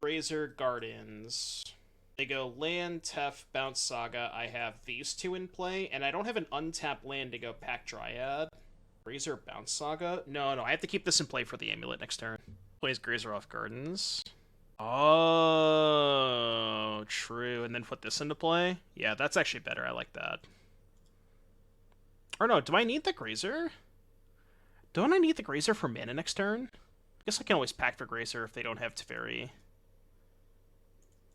Grazer, Gardens. They go Land, Tef, bounce Saga. I have these 2 in play, and I don't have an untapped land to go Pack Dryad. Grazer, bounce Saga? No, I have to keep this in play for the Amulet next turn. Plays Grazer off Gardens. Oh, true. And then put this into play? Yeah, that's actually better. I like that. Or no, do I need the Grazer? Don't I need the Grazer for mana next turn? I guess I can always pack for Grazer if they don't have Teferi.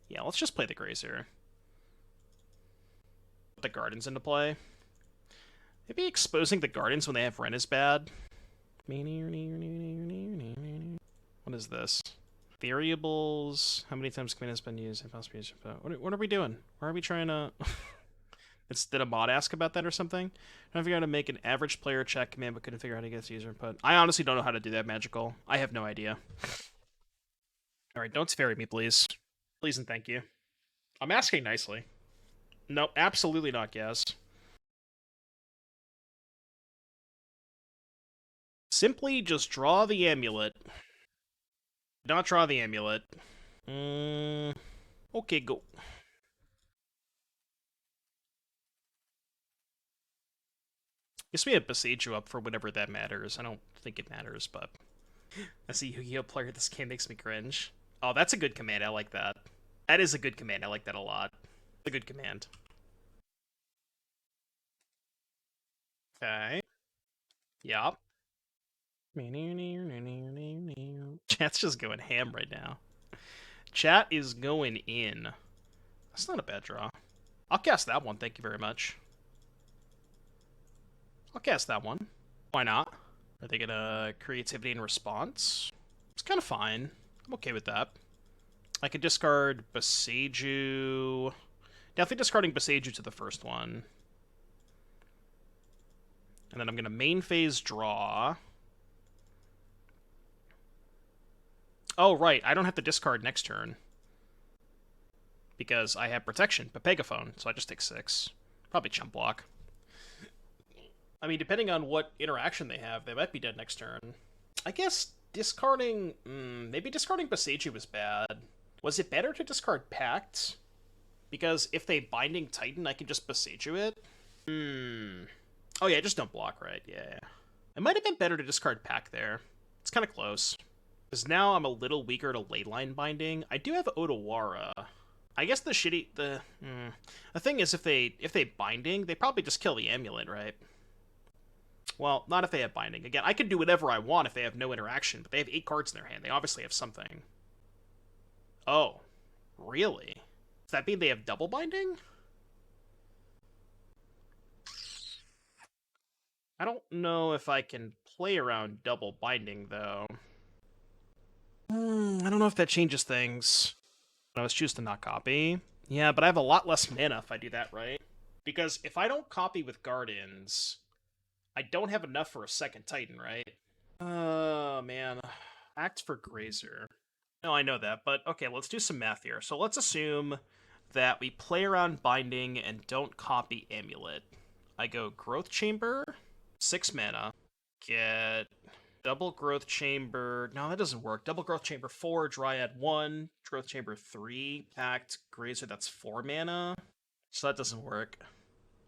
Yeah, let's just play the Grazer. Put the Gardens into play. Maybe exposing the Gardens when they have Ren is bad. What is this? Variables. How many times command has been used? What are we doing? Why are we trying to... Did a mod ask about that or something? I don't figure out how to make an average player check command, but couldn't figure out how to get its user input. I honestly don't know how to do that, Magical. I have no idea. Alright, don't ferry me, please. Please and thank you. I'm asking nicely. No, absolutely not, guess. Simply just draw the amulet. Not draw the amulet. Okay, go. Guess we have Besiege you up for whatever that matters. I don't think it matters, but... As a Yu-Gi-Oh player, this game makes me cringe. Oh, that's a good command. I like that. That is a good command. I like that a lot. A good command. Okay. Yup. Chat's just going ham right now. Chat is going in. That's not a bad draw. I'll cast that one, thank you very much. I'll cast that one. Why not? Are they gonna creativity and response? It's kind of fine. I'm okay with that. I could discard Boseiju. Definitely discarding Boseiju to the first one. And then I'm gonna main phase draw. Oh, right, I don't have to discard next turn. Because I have protection, Pegaphone, so I just take 6. Probably chump block. I mean, depending on what interaction they have, they might be dead next turn. I guess discarding... maybe discarding Boseiju was bad. Was it better to discard Pact? Because if they Binding Titan, I can just Boseiju it? Oh yeah, just don't block, right? Yeah. It might have been better to discard Pact there. It's kind of close. Because now I'm a little weaker to Leyline Binding. I do have Otawara. I guess the thing is, if they Binding, they probably just kill the Amulet, right? Well, not if they have Binding. Again, I can do whatever I want if they have no interaction, but they have 8 cards in their hand. They obviously have something. Oh. Really? Does that mean they have double Binding? I don't know if I can play around double Binding, though. I don't know if that changes things. I was choose to not copy. Yeah, but I have a lot less mana if I do that, right? Because if I don't copy with Gardens, I don't have enough for a second Titan, right? Oh, man. Act for Grazer. No, I know that, but okay, let's do some math here. So let's assume that we play around Binding and don't copy Amulet. I go Growth Chamber, 6 mana, get Double Growth Chamber. No, that doesn't work. Double Growth Chamber 4, Dryad 1, Growth Chamber 3, Pact, Grazer, that's 4 mana. So that doesn't work.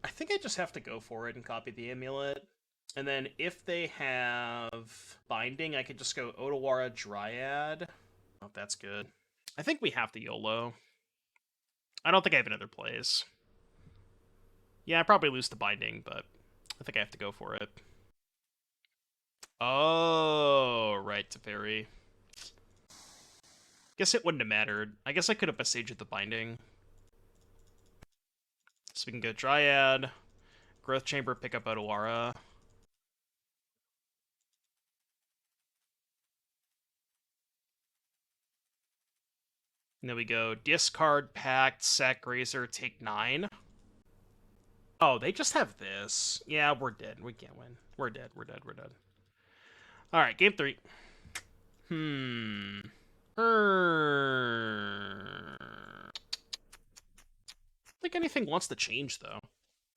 I think I just have to go for it and copy the Amulet. And then if they have Binding, I could just go Otawara, Dryad. Oh, that's good. I think we have to YOLO. I don't think I have another plays. Yeah, I probably lose the Binding, but I think I have to go for it. Oh, right, Teferi. Guess it wouldn't have mattered. I guess I could have besieged the Binding. So we can go Dryad, Growth Chamber, pick up Otawara. And then we go discard, Pact, sack Grazer, take 9. Oh, they just have this. Yeah, we're dead. We can't win. We're dead. We're dead. We're dead. Alright, game 3. I think anything wants to change, though.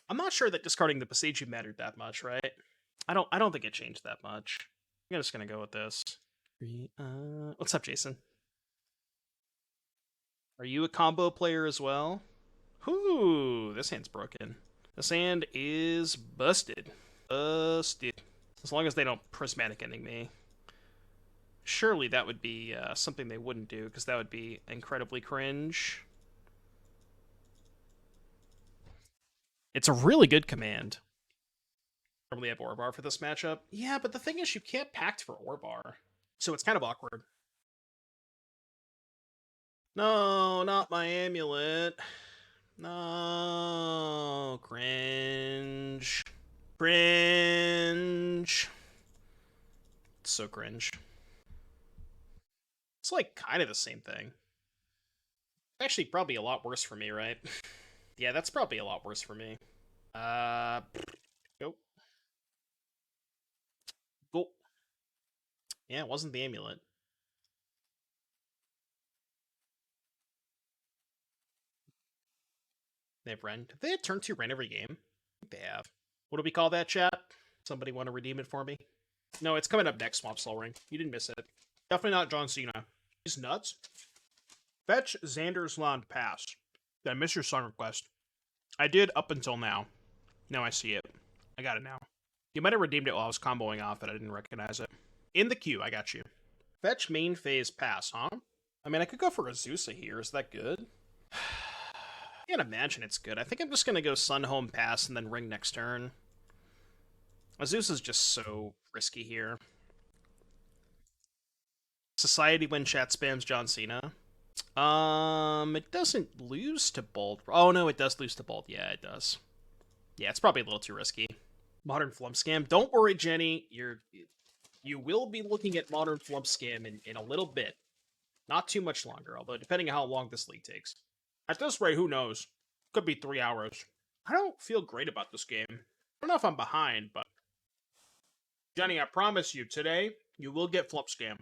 I'm not sure that discarding the Boseiju mattered that much, right? I don't think it changed that much. I'm just gonna go with this. What's up, Jason? Are you a combo player as well? Whoo, this hand's broken. This hand is busted. Busted. As long as they don't prismatic ending me. Surely that would be something they wouldn't do, because that would be incredibly cringe. It's a really good command. Probably have Orbar for this matchup. Yeah, but the thing is, you can't Pact for Orbar. So it's kind of awkward. No, not my amulet. No, cringe. Cringe. It's so cringe. It's like kind of the same thing. Actually, probably a lot worse for me, right? Yeah, that's probably a lot worse for me. Go. Go. Yeah, it wasn't the amulet. They have Ren. Have they had turn 2 Ren every game? They have. What do we call that, chat? Somebody want to redeem it for me? No, it's coming up next, Swamp Soul Ring. You didn't miss it. Definitely not John Cena. He's nuts. Fetch Xander's Land Pass. Did I miss your song request? I did up until now. Now I see it. I got it now. You might have redeemed it while I was comboing off it. I didn't recognize it. In the queue, I got you. Fetch main phase pass, huh? I mean, I could go for Azusa here. Is that good? I can't imagine it's good. I think I'm just going to go Sunhome pass and then ring next turn. Azusa's just so risky here. Society when chat spams John Cena. It doesn't lose to Bolt. Oh, no, it does lose to Bolt. Yeah, it does. Yeah, it's probably a little too risky. Modern Flump Scam. Don't worry, Jenny. You will be looking at Modern Flump Scam in a little bit. Not too much longer, although depending on how long this league takes. At this rate, who knows? Could be 3 hours. I don't feel great about this game. I don't know if I'm behind, but... Jenny, I promise you, today, you will get Flump Scam.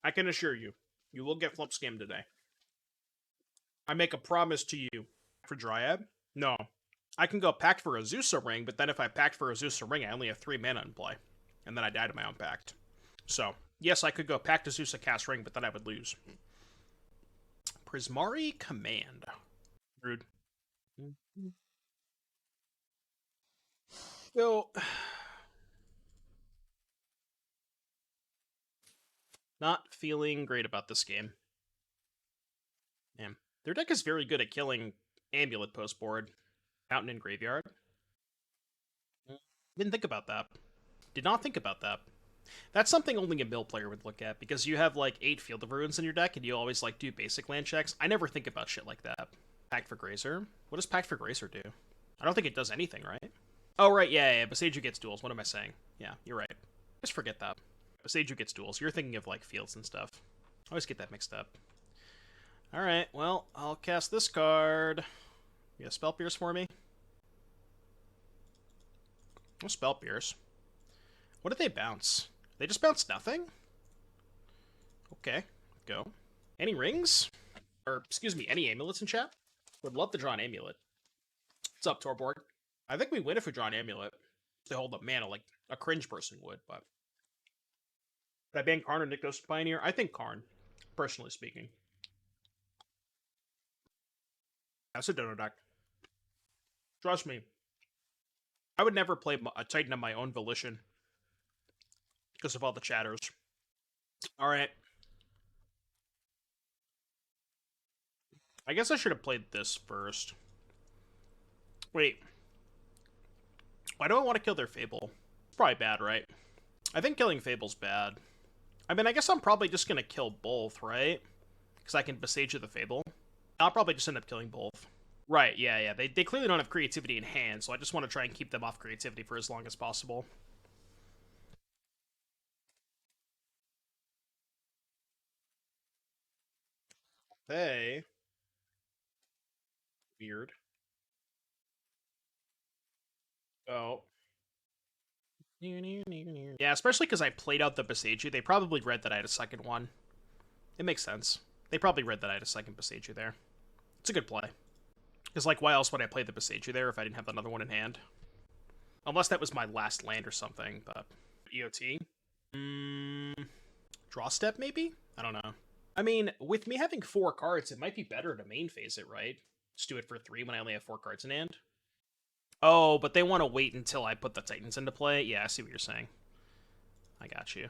I can assure you. You will get Flump Scam today. I make a promise to you. For Dryad? No. I can go Pact for Azusa Ring, but then if I Pact for Azusa Ring, I only have 3 mana in play. And then I die to my own Pact. So, yes, I could go Pact Azusa cast Ring, but then I would lose. Prismari Command. Rude. So... Not feeling great about this game. Man, their deck is very good at killing Amulet post board. Fountain and Graveyard. Didn't think about that. Did not think about that. That's something only a mill player would look at, because you have like 8 Field of Ruins in your deck, and you always like do basic land checks. I never think about shit like that. Pact for Grazer? What does Pact for Grazer do? I don't think it does anything, right? Oh, right, yeah, Boseiju gets duels. What am I saying? Yeah, you're right. Just forget that. Boseiju gets duels. You're thinking of like fields and stuff. I always get that mixed up. Alright, well, I'll cast this card. You got Spell Pierce for me? Oh, Spell Pierce. What did they bounce? They just bounced nothing? Okay, go. Any rings? Or, excuse me, any amulets in chat? Would love to draw an amulet. What's up, Torborg? I think we win if we draw an amulet. To hold up mana like a cringe person would, but... Would I ban Karn or Nykthos Pioneer? I think Karn, personally speaking. That's a Dono deck. Trust me. I would never play a Titan of my own volition. Because of all the chatters. Alright. I guess I should have played this first. Wait. Why do I want to kill their Fable? It's probably bad, right? I think killing Fable's bad. I mean, I guess I'm probably just going to kill both, right? Because I can Besage the Fable. I'll probably just end up killing both. Right, yeah. They clearly don't have creativity in hand, so I just want to try and keep them off creativity for as long as possible. Hey. Weird. Oh. Yeah, especially because I played out the Boseiju. They probably read that I had a second one. It makes sense. They probably read that I had a second Boseiju there. It's a good play. Because, like, why else would I play the Boseiju there if I didn't have another one in hand? Unless that was my last land or something, but... EOT? Draw step, maybe? I don't know. I mean, with me having 4 cards, it might be better to main phase it, right? Just do it for 3 when I only have 4 cards in hand. Oh, but they want to wait until I put the Titans into play? Yeah, I see what you're saying. I got you.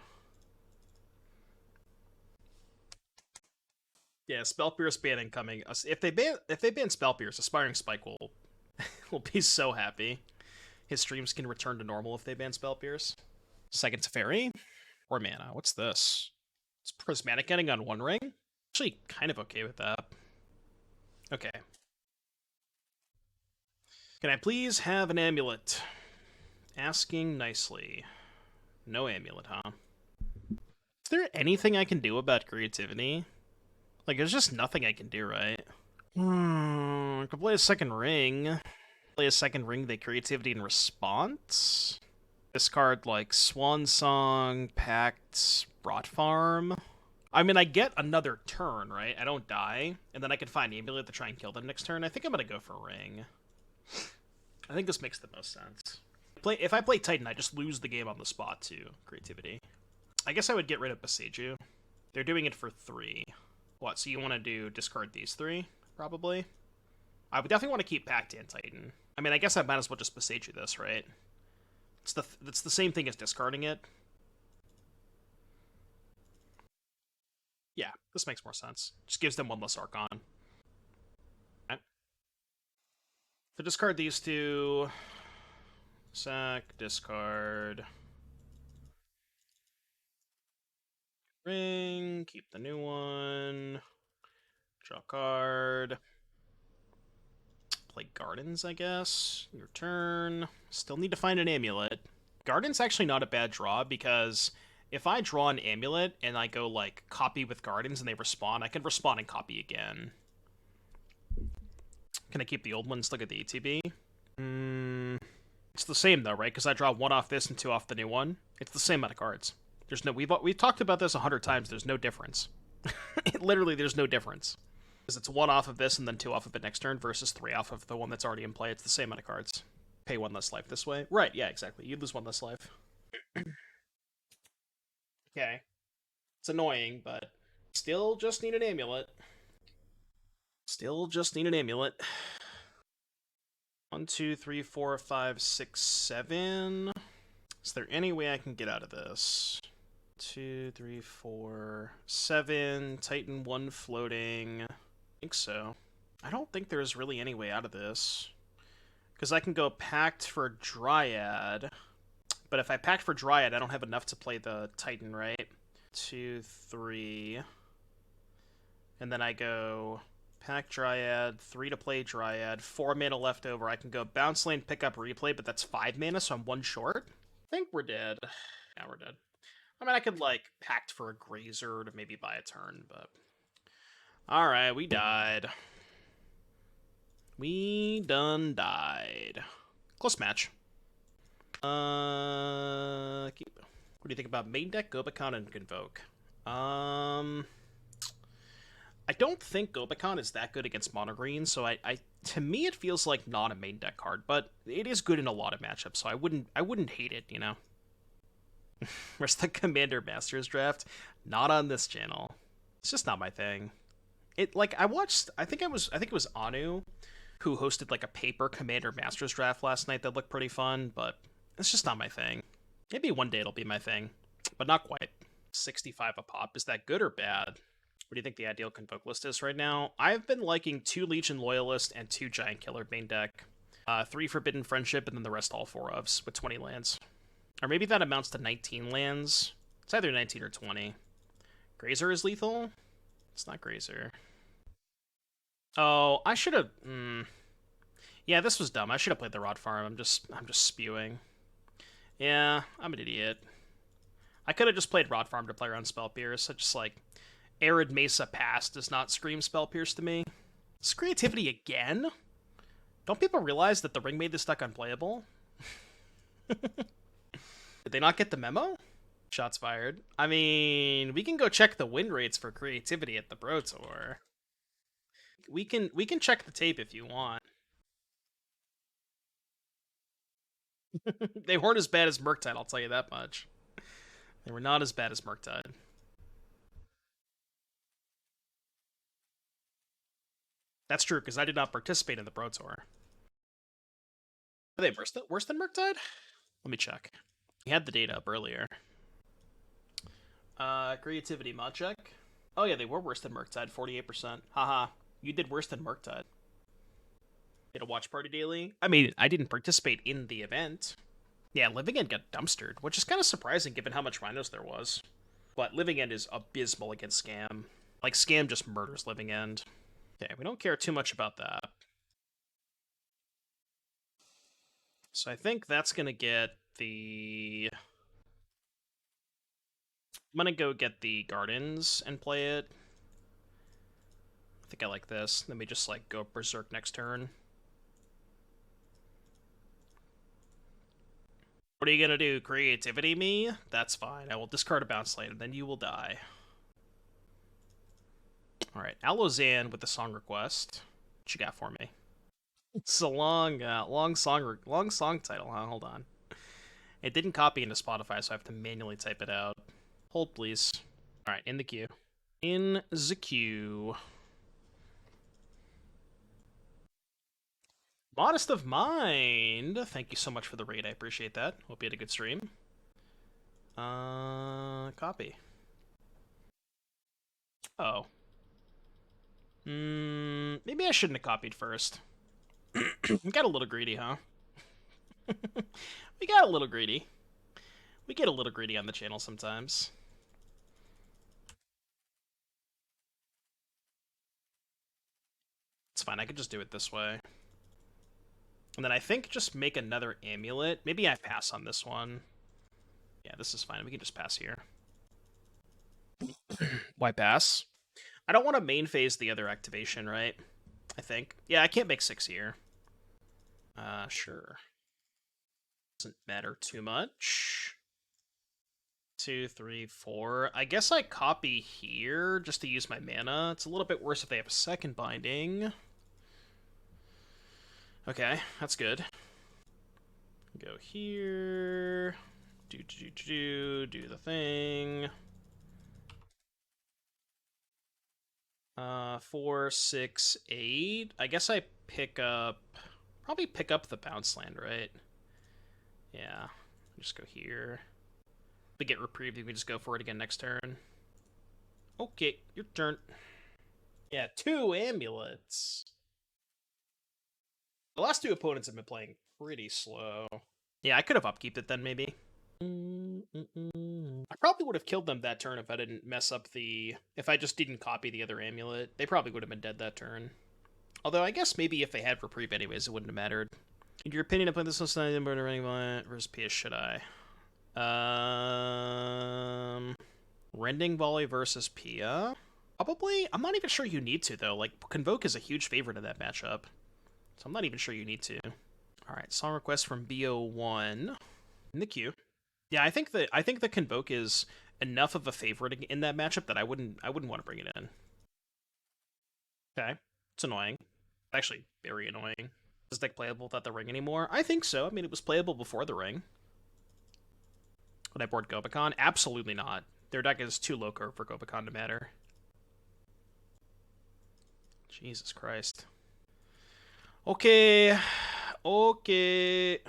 Yeah, Spell Pierce ban incoming. If they ban Spell Pierce, Aspiring Spike will will be so happy. His streams can return to normal if they ban Spell Pierce. Second Teferi? Or mana. What's this? It's Prismatic Ending on 1 ring? Actually, kind of okay with that. Okay. Can I please have an amulet? Asking nicely. No amulet, huh? Is there anything I can do about creativity? Like, there's just nothing I can do, right? I could play a second ring. Play a second ring, they creativity in response. Discard, like, Swan Song, Pact, Rot Farm. I mean, I get another turn, right? I don't die. And then I can find Amulet to try and kill them next turn. I think I'm gonna go for ring. I think this makes the most sense. If I play Titan, I just lose the game on the spot to creativity. I guess I would get rid of Boseiju. They're doing it for 3. What, so you want to do discard these 3? Probably. I would definitely want to keep Pact and Titan. I mean, I guess I might as well just Boseiju this, right? It's the same thing as discarding it. Yeah, this makes more sense. Just gives them 1 less Archon. Okay. So discard these 2. Sack, discard. Ring, keep the new one. Draw card. Play Gardens, I guess. Your turn. Still need to find an Amulet. Gardens actually not a bad draw, because if I draw an Amulet and I go, like, copy with Gardens and they respawn, I can respawn and copy again. Can I keep the old one and still get the ETB? It's the same, though, right? Because I draw 1 off this and 2 off the new one. It's the same amount of cards. There's no... We've talked about this 100 times. There's no difference. Literally, there's no difference. Because it's 1 off of this and then 2 off of it next turn versus 3 off of the one that's already in play. It's the same amount of cards. Pay 1 less life this way. Right, yeah, exactly. You lose 1 less life. Okay. It's annoying, but still just need an Amulet. Still just need an Amulet. 1, 2, 3, 4, 5, 6, 7. Is there any way I can get out of this? 2, 3, 4, 7. Titan 1 floating. I think so. I don't think there's really any way out of this. Because I can go Pact for Dryad. But if I Pact for Dryad, I don't have enough to play the Titan, right? 2, 3. And then I go Pact Dryad, 3 to play Dryad, 4 mana left over. I can go Bounce Lane, pick up Replay, but that's 5 mana, so I'm 1 short. I think we're dead. Yeah, we're dead. I mean, I could, like, Pact for a Grazer to maybe buy a turn, but... Alright, we died. We done died. Close match. What do you think about main deck, Gobakon, and Convoke? I don't think Gobakon is that good against mono green, so to me it feels like not a main deck card, but it is good in a lot of matchups, so I wouldn't hate it, you know. Where's the Commander Masters draft? Not on this channel. It's just not my thing. I think it was Anu who hosted like a paper Commander Masters draft last night that looked pretty fun, but it's just not my thing. Maybe one day it'll be my thing, but not quite. 65 a pop, is that good or bad? What do you think the ideal Convoke list is right now? I've been liking 2 Legion Loyalist and 2 Giant Killer main deck. 3 Forbidden Friendship, and then the rest all 4 ofs with 20 lands. Or maybe that amounts to 19 lands. It's either 19 or 20. Grazer is lethal? It's not Grazer. Oh, I should have... Yeah, this was dumb. I should have played the Rot Farm. I'm just spewing. Yeah, I'm an idiot. I could have just played Rot Farm to play around Spell Pierce. I just, like... Arid Mesa Pass does not scream Spell Pierce to me. It's creativity again? Don't people realize that the ring made this deck unplayable? Did they not get the memo? Shots fired. I mean, we can go check the win rates for creativity at the Pro Tour. We can check the tape if you want. They weren't as bad as Murktide, I'll tell you that much. They were not as bad as Murktide. That's true, because I did not participate in the Pro Tour. Are they worse than Murktide? Let me check. We had the data up earlier. Creativity mod check. Oh yeah, they were worse than Murktide, 48%. Haha, you did worse than Murktide. Did a watch party daily? I mean, I didn't participate in the event. Yeah, Living End got dumpstered, which is kind of surprising given how much Rhinos there was. But Living End is abysmal against Scam. Like, Scam just murders Living End. Okay, we don't care too much about that. So I think that's going to get the... I'm going to go get the Gardens and play it. I think I like this. Let me just, like, go Berserk next turn. What are you going to do? Creativity me? That's fine. I will discard a Bounce Lane, and then you will die. Alright, Alozan with the song request. What you got for me? It's a long song title, huh? Hold on. It didn't copy into Spotify, so I have to manually type it out. Hold, please. All right, in the queue. In the queue. Modest of Mind. Thank you so much for the raid. I appreciate that. Hope you had a good stream. Copy. Oh. Maybe I shouldn't have copied first. We got a little greedy, huh? We got a little greedy. We get a little greedy on the channel sometimes. It's fine, I could just do it this way. And then I think just make another amulet. Maybe I pass on this one. Yeah, this is fine. We can just pass here. Why pass? I don't want to main phase the other activation, right? I think. Yeah, I can't make 6 here. Sure. Doesn't matter too much. 2, 3, 4. I guess I copy here just to use my mana. It's a little bit worse if they have a second binding. Okay, that's good. Go here. Do the thing. 4, 6, 8. I guess I probably pick up the bounce land, right? Yeah. Just go here. We get reprieve, we can just go for it again next turn. Okay, your turn. Yeah, 2 amulets. The last 2 opponents have been playing pretty slow. Yeah, I could have upkeeped it then, maybe. I probably would have killed them that turn if I didn't mess up if I just didn't copy the other amulet. They probably would have been dead that turn. Although, I guess maybe if they had reprieve anyways, it wouldn't have mattered. In your opinion, I play this last night in Burner Running Violent versus PS, should I? Rending Volley versus Pia? Probably? I'm not even sure you need to, though. Like, Convoke is a huge favorite in that matchup. So I'm not even sure you need to. Alright, song request from BO1. In the queue. Yeah, I think the Convoke is enough of a favorite in that matchup that I wouldn't want to bring it in. Okay. It's annoying. Actually, very annoying. Is this deck playable without the ring anymore? I think so. I mean, it was playable before the ring. Would I board Gobakon? Absolutely not. Their deck is too low curve for Gobakon to matter. Jesus Christ. Okay. Okay.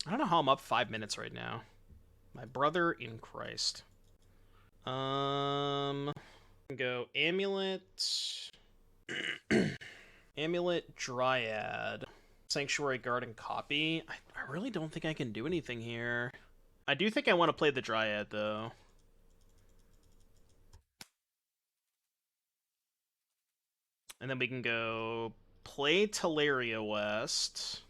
I don't know how I'm up 5 minutes right now. My brother in Christ. Go Amulet. Amulet, Dryad. Sanctuary Garden copy. I really don't think I can do anything here. I do think I want to play the Dryad, though. And then we can go play Tolaria West,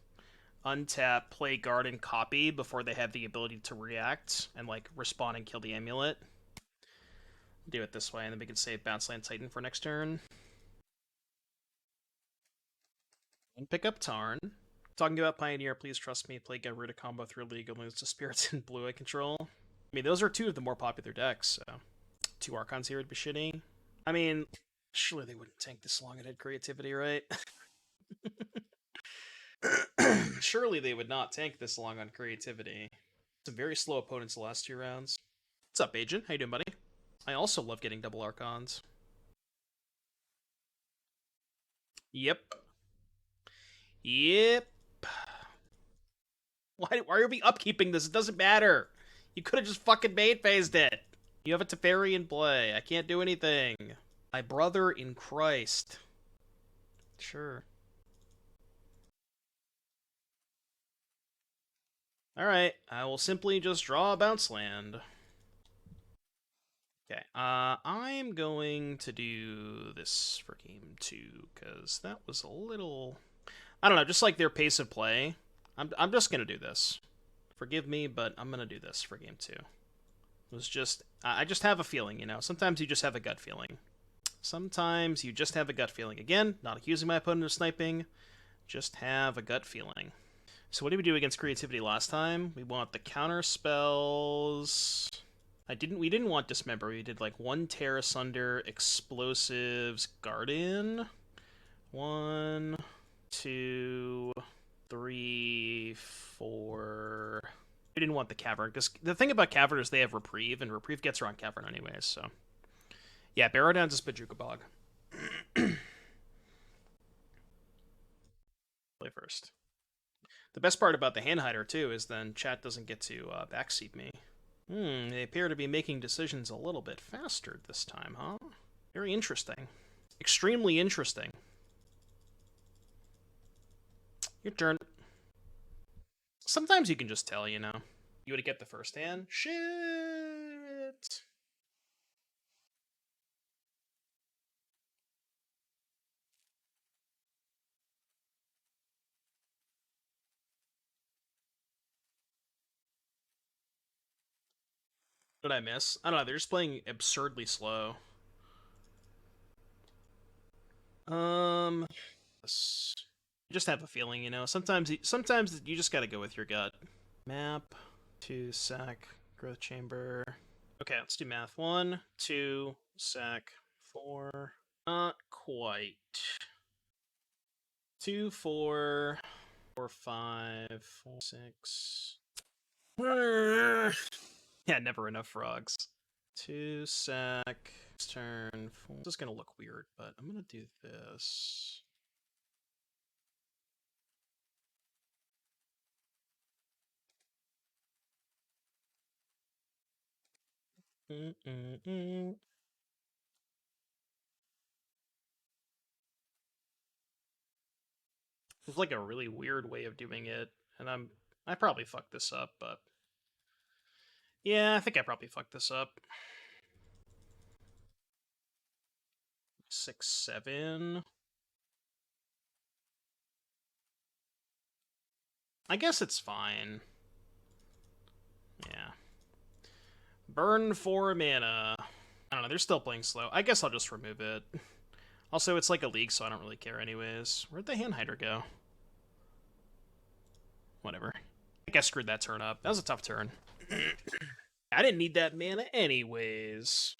untap, play Garden copy before they have the ability to react and, like, respawn and kill the amulet. Do it this way, and then we can save Bounce Land Titan for next turn. And pick up Tarn. Talking about Pioneer, please trust me. Play Garuda combo through League and lose to Spirits and Blue Eye Control. I mean, those are 2 of the more popular decks, so 2 Archons here would be shitty. I mean, surely they wouldn't tank this long at head creativity, right? Surely they would not tank this long on creativity. Some very slow opponents the last 2 rounds. What's up, Agent? How you doing, buddy? I also love getting double Archons. Yep. Yep. Why are we upkeeping this? It doesn't matter. You could have just fucking main phased it. You have a Teferi in play. I can't do anything. My brother in Christ. Sure. Alright, I will simply just draw a bounce land. Okay, I'm going to do this for game 2, because that was a little... I don't know, just like their pace of play. I'm just going to do this. Forgive me, but I'm going to do this for game 2. It was just... I just have a feeling, you know? Sometimes you just have a gut feeling. Sometimes you just have a gut feeling. Again, not accusing my opponent of sniping. Just have a gut feeling. So what did we do against creativity last time? We want the counter spells. We didn't want Dismember. We did like 1 Tear Asunder, Explosives, Garden. 1, 2, 3, 4. We didn't want the Cavern, because the thing about Cavern is they have Reprieve, and Reprieve gets around Cavern anyways, so. Yeah, Barrow down to Bojuka Bog. Play first. The best part about the Hand Hider, too, is then chat doesn't get to backseat me. They appear to be making decisions a little bit faster this time, huh? Very interesting. Extremely interesting. Your turn. Sometimes you can just tell, you know. You would get the first hand? Shit! What did I miss? I don't know, they're just playing absurdly slow. Just have a feeling, you know. Sometimes you just gotta go with your gut. Map, 2 sack, growth chamber. Okay, let's do math. 1, 2, sack, 4. Not quite. 2, 4, 4, 5, 4, 6. Yeah, never enough frogs. 2 sack, turn 4. This is gonna look weird, but I'm gonna do this. It's like a really weird way of doing it, and I probably fucked this up, but yeah, I think I probably fucked this up. 6, 7. I guess it's fine. Yeah. Burn 4 mana. I don't know, they're still playing slow. I guess I'll just remove it. Also, it's like a league, so I don't really care anyways. Where'd the Hand Hider go? Whatever. I think I screwed that turn up. That was a tough turn. I didn't need that mana anyways.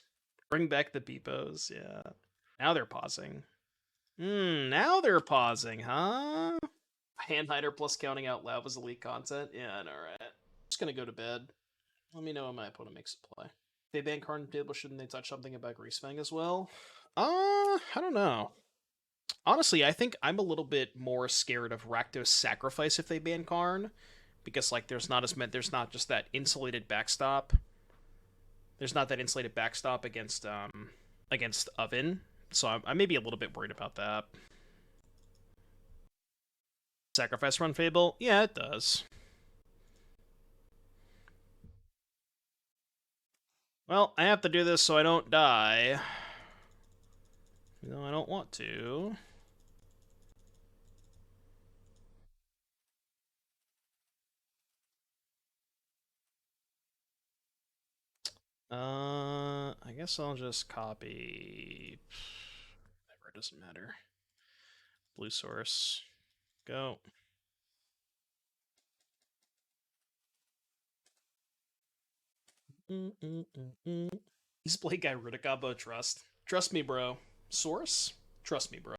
Bring back the Beepos, yeah. Now they're pausing. Now they're pausing, huh? Hand Hider plus counting out loud was elite content? Yeah, I know, right? Just gonna go to bed. Let me know when my opponent makes a play. If they ban card on the table, shouldn't they touch something about Greasefang as well? I don't know. Honestly, I think I'm a little bit more scared of Rakdos Sacrifice if they ban Karn, because like there's not just that insulated backstop. There's not that insulated backstop against Oven, so I may be a little bit worried about that. Sacrifice run Fable? Yeah, it does. Well, I have to do this so I don't die. No, I don't want to. I guess I'll just copy. Whatever, it doesn't matter. Blue source. Go. He's play guy Rudikabo trust. Trust me, bro. Source? Trust me, bro.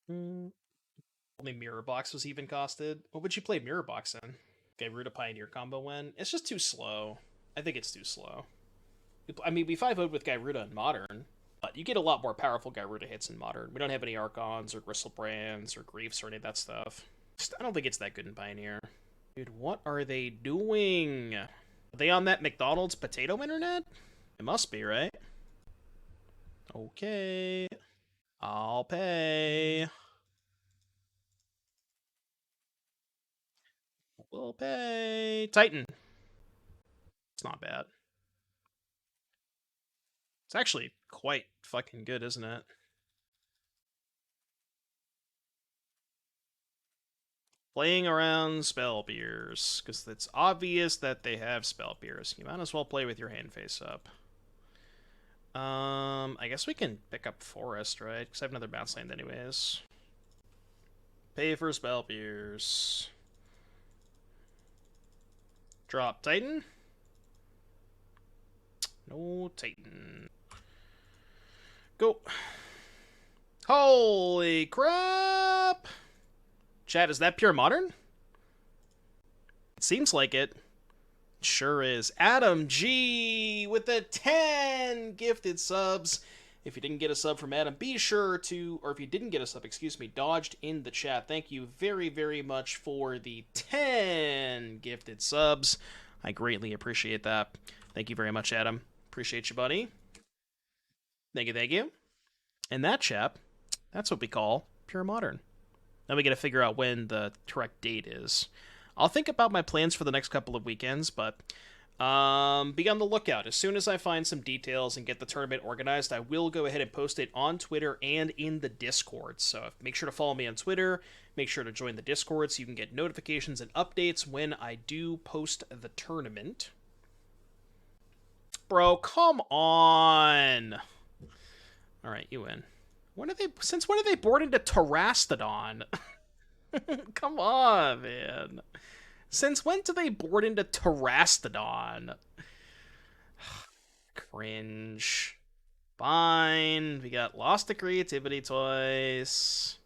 Only Mirror Box was even costed. What would you play Mirror Box in? Okay, Ruda Pioneer combo when? It's just too slow. I think it's too slow. I mean, we 5-0'd with Gyruda in Modern, but you get a lot more powerful Gyruda hits in Modern. We don't have any Archons or Gristlebrands or Griefs or any of that stuff. I don't think it's that good in Pioneer. Dude, what are they doing? Are they on that McDonald's potato internet? It must be, right? Okay. I'll pay. We'll pay. Titan. It's not bad. It's actually quite fucking good, isn't it? Playing around Spell Pierce, because it's obvious that they have Spell Pierce. You might as well play with your hand face up. I guess we can pick up Forest, right? Because I have another bounce land anyways. Pay for Spell Pierce. Drop Titan. No Titan. Go. Holy crap! Chat, is that pure modern? It seems like it. Sure is. Adam G with the 10 gifted subs. If you didn't get a sub from Adam, be sure to, or if you didn't get a sub, excuse me, dodged in the chat. Thank you very, very much for the 10 gifted subs. I greatly appreciate that. Thank you very much, Adam. Appreciate you, buddy. Thank you, thank you. And that, chap, that's what we call pure modern. Now we gotta figure out when the correct date is. I'll think about my plans for the next couple of weekends, but be on the lookout. As soon as I find some details and get the tournament organized, I will go ahead and post it on Twitter and in the Discord. So make sure to follow me on Twitter. Make sure to join the Discord so you can get notifications and updates when I do post the tournament. Bro, come on! Alright, you win. Since when are they board into Terastodon? Come on, man. Since when do they board into Terastodon? Cringe. Fine. We got Lost to Creativity twice.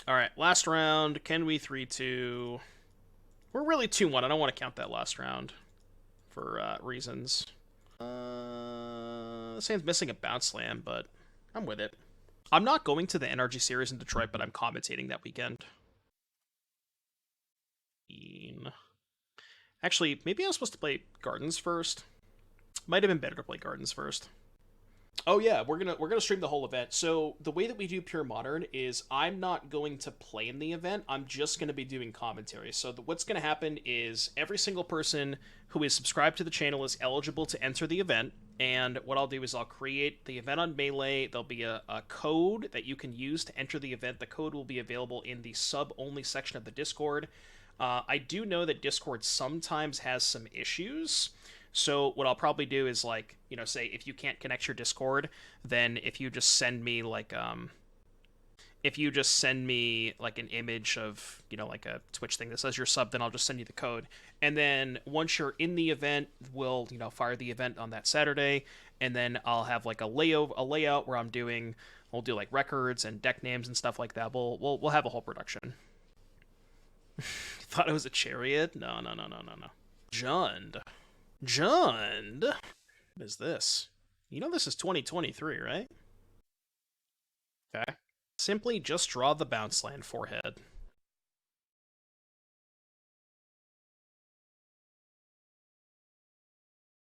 Alright, last round. Can we 3-2? We're really 2-1. I don't want to count that last round. For reasons. This hand's missing a Bounce Slam, but I'm with it. I'm not going to the NRG series in Detroit, but I'm commentating that weekend. Actually, maybe I was supposed to play Gardens first. Might have been better to play Gardens first. Oh yeah, we're gonna stream the whole event. So the way that we do Pure Modern is I'm not going to play in the event. I'm just gonna be doing commentary. So what's gonna happen is every single person who is subscribed to the channel is eligible to enter the event. And what I'll do is I'll create the event on Melee. There'll be a code that you can use to enter the event. The code will be available in the sub-only section of the Discord. I do know that Discord sometimes has some issues. So what I'll probably do is, like, you know, say if you can't connect your Discord, then if you just send me like an image of, you know, like a Twitch thing that says you're sub, then I'll just send you the code. And then once you're in the event, we'll, you know, fire the event on that Saturday, and then I'll have like a layout where we'll do like records and deck names and stuff like that. We'll have a whole production. Thought it was a chariot? No. Jund. What is this? You know this is 2023, right? Okay. Simply just draw the Bounce Land forehead.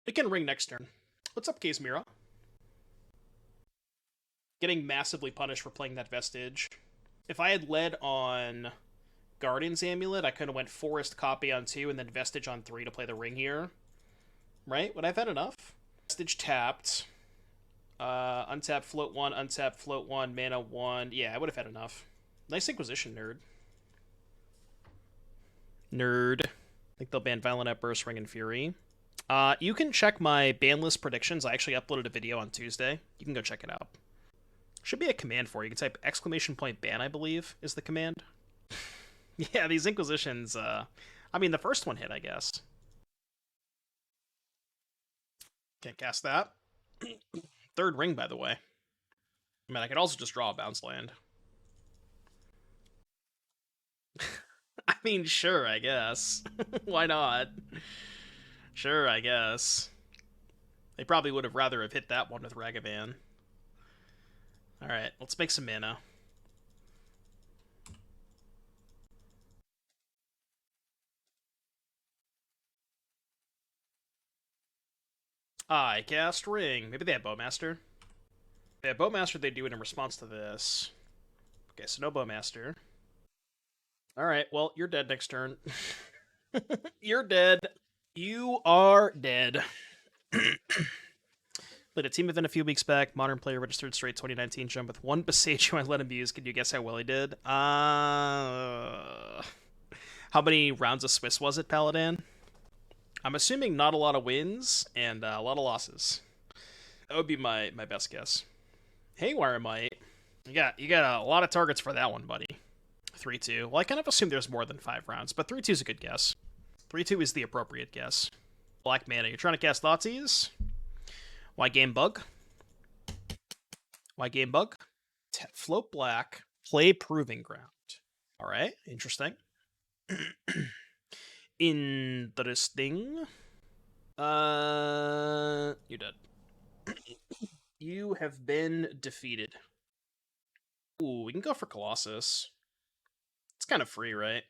It can ring next turn. What's up, Case Mira? Getting massively punished for playing that Vestige. If I had led on Guardian's Amulet, I could have went Forest Copy on 2 and then Vestige on 3 to play the ring here. Right? Would I have had enough? Vestige tapped. Untap, float 1, untap, float 1, mana 1. Yeah, I would have had enough. Nice Inquisition, nerd. I think they'll ban Violent Outburst, Ring and Fury. You can check my ban list predictions. I actually uploaded a video on Tuesday. You can go check it out. Should be a command for you. You can type ! ban, I believe, is the command. Yeah, these Inquisitions, I mean, the first one hit, I guess. Can't cast that. Third ring, by the way. I mean, I could also just draw a Bounce Land. I mean, sure, I guess. Why not? Sure, I guess. They probably would have rather have hit that one with Ragavan. Alright, let's make some mana. I cast Ring. Maybe they have Bowmaster. If they have Bowmaster, they do it in response to this. Okay, so no Bowmaster. Alright, well, you're dead next turn. You're dead. You are dead. Played a team event a few weeks back. Modern player registered straight 2019 jump with one Besechu I let him use. Can you guess how well he did? How many rounds of Swiss was it, Paladin? I'm assuming not a lot of wins and a lot of losses. That would be my best guess. Haywire Might. You got a lot of targets for that one, buddy. 3-2. Well, I kind of assume there's more than 5 rounds, but 3-2 is a good guess. 3-2 is the appropriate guess. Black mana. You're trying to cast Thoughtseize? Why Game Bug? Why Game Bug? Float black, play Proving Ground. All right, interesting. Interesting. You're dead. You have been defeated. Ooh, we can go for Colossus. It's kind of free, right?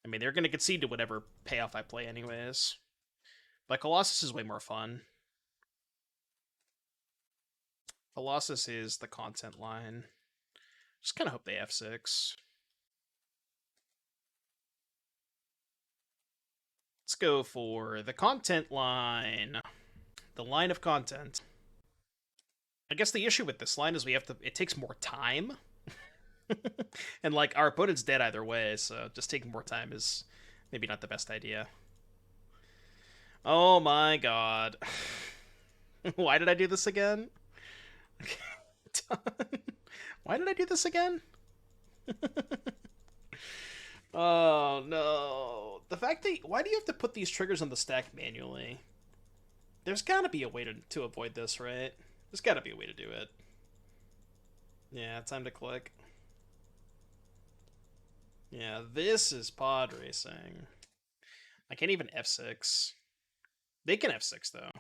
I mean, they're going to concede to whatever payoff I play anyways. But Colossus is way more fun. Colossus is the content line. Just kind of hope they F6. Let's go for the content line. The line of content. I guess the issue with this line is it takes more time. And, like, our opponent's dead either way, so just taking more time is maybe not the best idea. Oh my god. Why did I do this again? Why did I do this again? Oh no. The fact that why do you have to put these triggers on the stack manually? There's gotta be a way to avoid this, right? There's gotta be a way to do it. Yeah, time to click. Yeah, this is pod racing. I can't even F6. They can F6 though.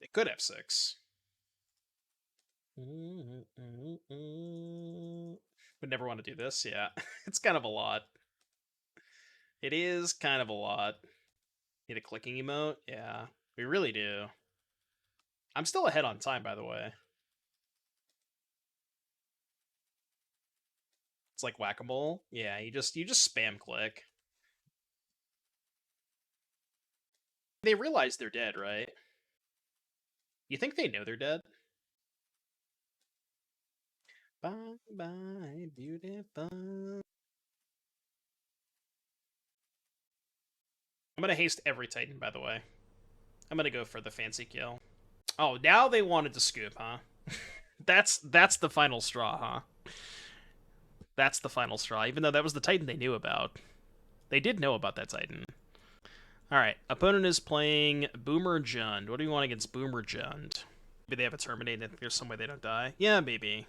They could F6. Would never want to do this, yeah. It's kind of a lot. It is kind of a lot. Need a clicking emote? Yeah, we really do. I'm still ahead on time, by the way. It's like whack-a-mole. Yeah, you just spam click. They realize they're dead, right? You think they know they're dead? Bye bye, beautiful. I'm gonna haste every Titan, by the way. I'm gonna go for the fancy kill. Oh, now they wanted to scoop, huh? That's the final straw, huh? That's the final straw, even though that was the Titan they knew about. They did know about that Titan. Alright, opponent is playing Boomer Jund. What do you want against Boomer Jund? Maybe they have a Terminate and there's some way they don't die? Yeah, maybe.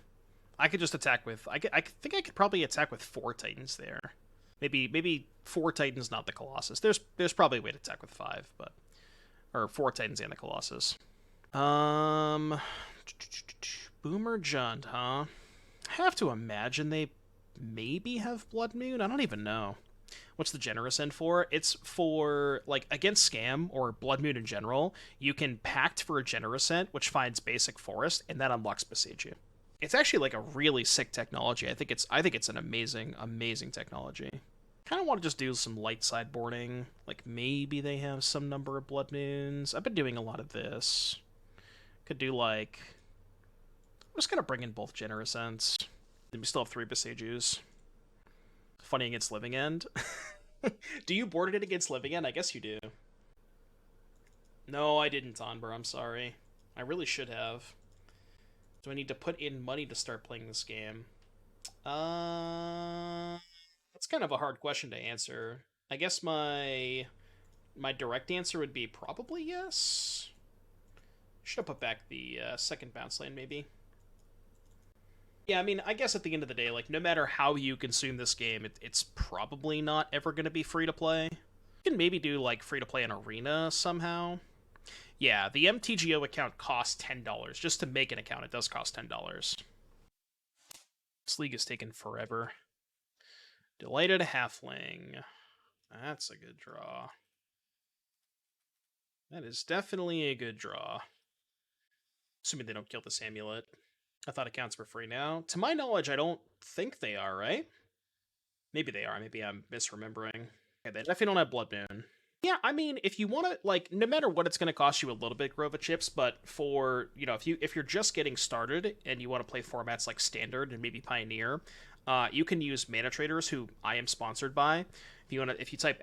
I could just attack with... I think I could probably attack with 4 Titans there. Maybe 4 Titans, not the Colossus. There's probably a way to attack with 5, but... Or 4 Titans and the Colossus. Boomer Jund, huh? I have to imagine they maybe have Blood Moon? I don't even know. What's the Generous Ent for? It's for, like, against Scam or Blood Moon in general, you can Pact for a Generous Ent, which finds basic forest, and that unlocks Besage. It's actually, like, a really sick technology. I think it's an amazing technology. Kind of want to just do some light sideboarding. Like, maybe they have some number of Blood Moons. I've been doing a lot of this. Could do, like... I'm just gonna bring in both Generous Ents. Then we still have 3 Besages. Funny against Living End. Do you board it against Living End? I guess you do. No, I didn't, Onber. I'm sorry. I really should have. Do I need to put in money to start playing this game? That's kind of a hard question to answer. I guess my direct answer would be probably yes. Should have put back the second bounce lane, maybe. Yeah, I mean, I guess at the end of the day, like, no matter how you consume this game, it's probably not ever going to be free-to-play. You can maybe do, like, free-to-play in Arena somehow. Yeah, the MTGO account costs $10. Just to make an account, it does cost $10. This league has taken forever. Delighted Halfling. That's a good draw. That is definitely a good draw. Assuming they don't kill this amulet. I thought accounts were free now. To my knowledge, I don't think they are, right? Maybe they are. Maybe I'm misremembering. Okay, they definitely don't have Blood Moon. Yeah, I mean, if you want to, like, no matter what, it's going to cost you a little bit Grova chips, but for, you know, if you're just getting started and you want to play formats like Standard and maybe Pioneer, you can use Mana Traders, who I am sponsored by. If you type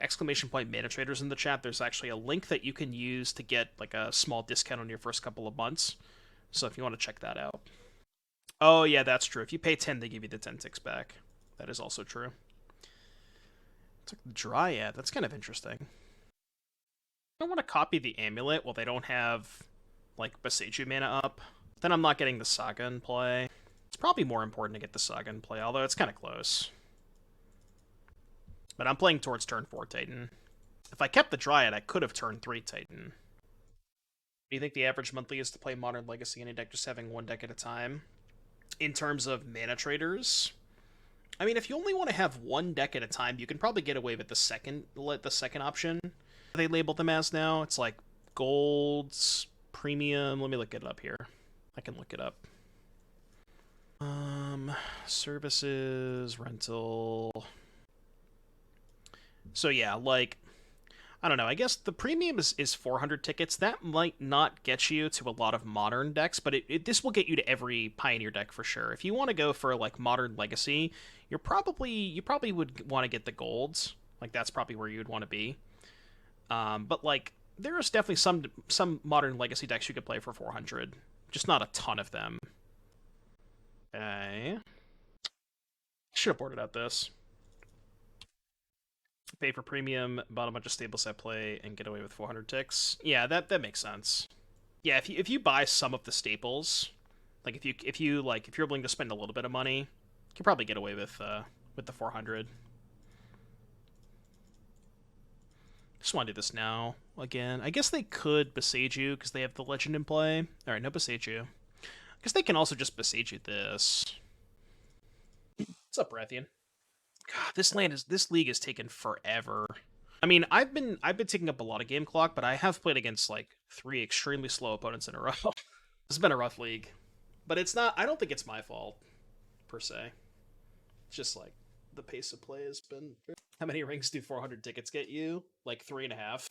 !Mana Traders in the chat, there's actually a link that you can use to get, like, a small discount on your first couple of months. So if you want to check that out. Oh, yeah, that's true. If you pay 10, they give you the 10 ticks back. That is also true. It's like the Dryad. That's kind of interesting. I don't want to copy the amulet while they don't have like, Boseiju mana up. Then I'm not getting the Saga in play. It's probably more important to get the Saga in play, although it's kind of close. But I'm playing towards turn 4 Titan. If I kept the Dryad, I could have turn 3 Titan. Do you think the average monthly is to play Modern Legacy in a deck just having one deck at a time? In terms of mana traders, I mean, if you only want to have one deck at a time, you can probably get away with the second option. They label them as now. It's like golds, premium. Let me look it up here. I can look it up. Services, rental. So yeah, like, I don't know, I guess the premium is 400 tickets. That might not get you to a lot of modern decks, but this will get you to every Pioneer deck for sure. If you want to go for, like, Modern Legacy, you probably would want to get the golds. Like, that's probably where you'd want to be. But, like, there's definitely some Modern Legacy decks you could play for 400. Just not a ton of them. Okay. Should have boarded out this. Pay for premium, bought a bunch of stable set play, and get away with 400 ticks. Yeah, that makes sense. Yeah, if you buy some of the staples, like if you're willing to spend a little bit of money, you can probably get away with the 400. Just want to do this now again. I guess they could Boseiju because they have the legend in play. All right, no Boseiju. I guess they can also just Boseiju this. What's up, Rathian? God, this league is taking forever. I mean, I've been taking up a lot of game clock, but I have played against like 3 extremely slow opponents in a row. This has been a rough league, but it's not. I don't think it's my fault per se. It's just like the pace of play has been. How many rings do 400 tickets get you? Like 3.5.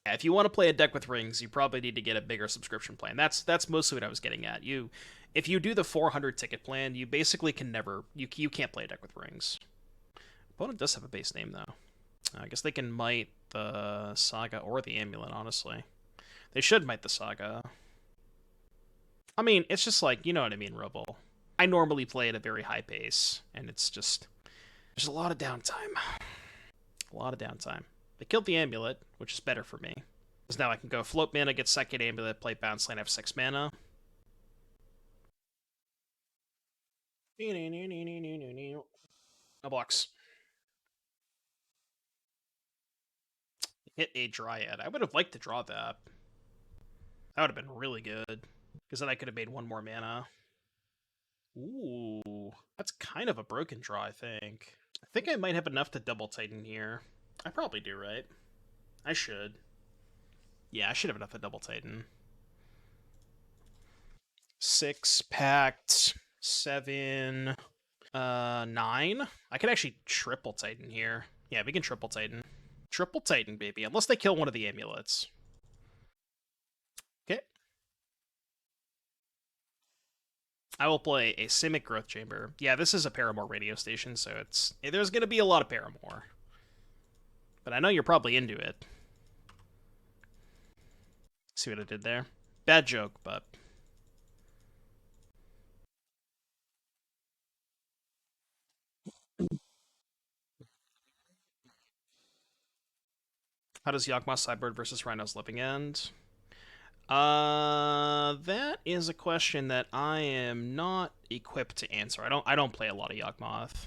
Yeah, if you want to play a deck with rings, you probably need to get a bigger subscription plan. That's mostly what I was getting at. If you do the 400 ticket plan, you basically can never you can't play a deck with rings. Opponent does have a base name, though. I guess they can might the Saga or the Amulet, honestly. They should might the Saga. I mean, it's just like, you know what I mean, Robo. I normally play at a very high pace, and it's just... There's a lot of downtime. A lot of downtime. They killed the Amulet, which is better for me. Because now I can go float mana, get second Amulet, play bounce land, have 6 mana. No blocks. Hit a Dryad. I would have liked to draw that. That would have been really good. Because then I could have made 1 more mana. Ooh. That's kind of a broken draw, I think. I think I might have enough to double Titan here. I probably do, right? I should. Yeah, I should have enough to double Titan. 6, Pact, 7, 9. I could actually triple Titan here. Yeah, we can triple Titan. Triple Titan, baby. Unless they kill one of the amulets. Okay. I will play a Simic Growth Chamber. Yeah, this is a Paramore radio station, so there's going to be a lot of Paramore. But I know you're probably into it. See what I did there? Bad joke, but... How does Yawgmoth sideboard versus Rhino's Living End? That is a question that I am not equipped to answer. I don't play a lot of Yawgmoth.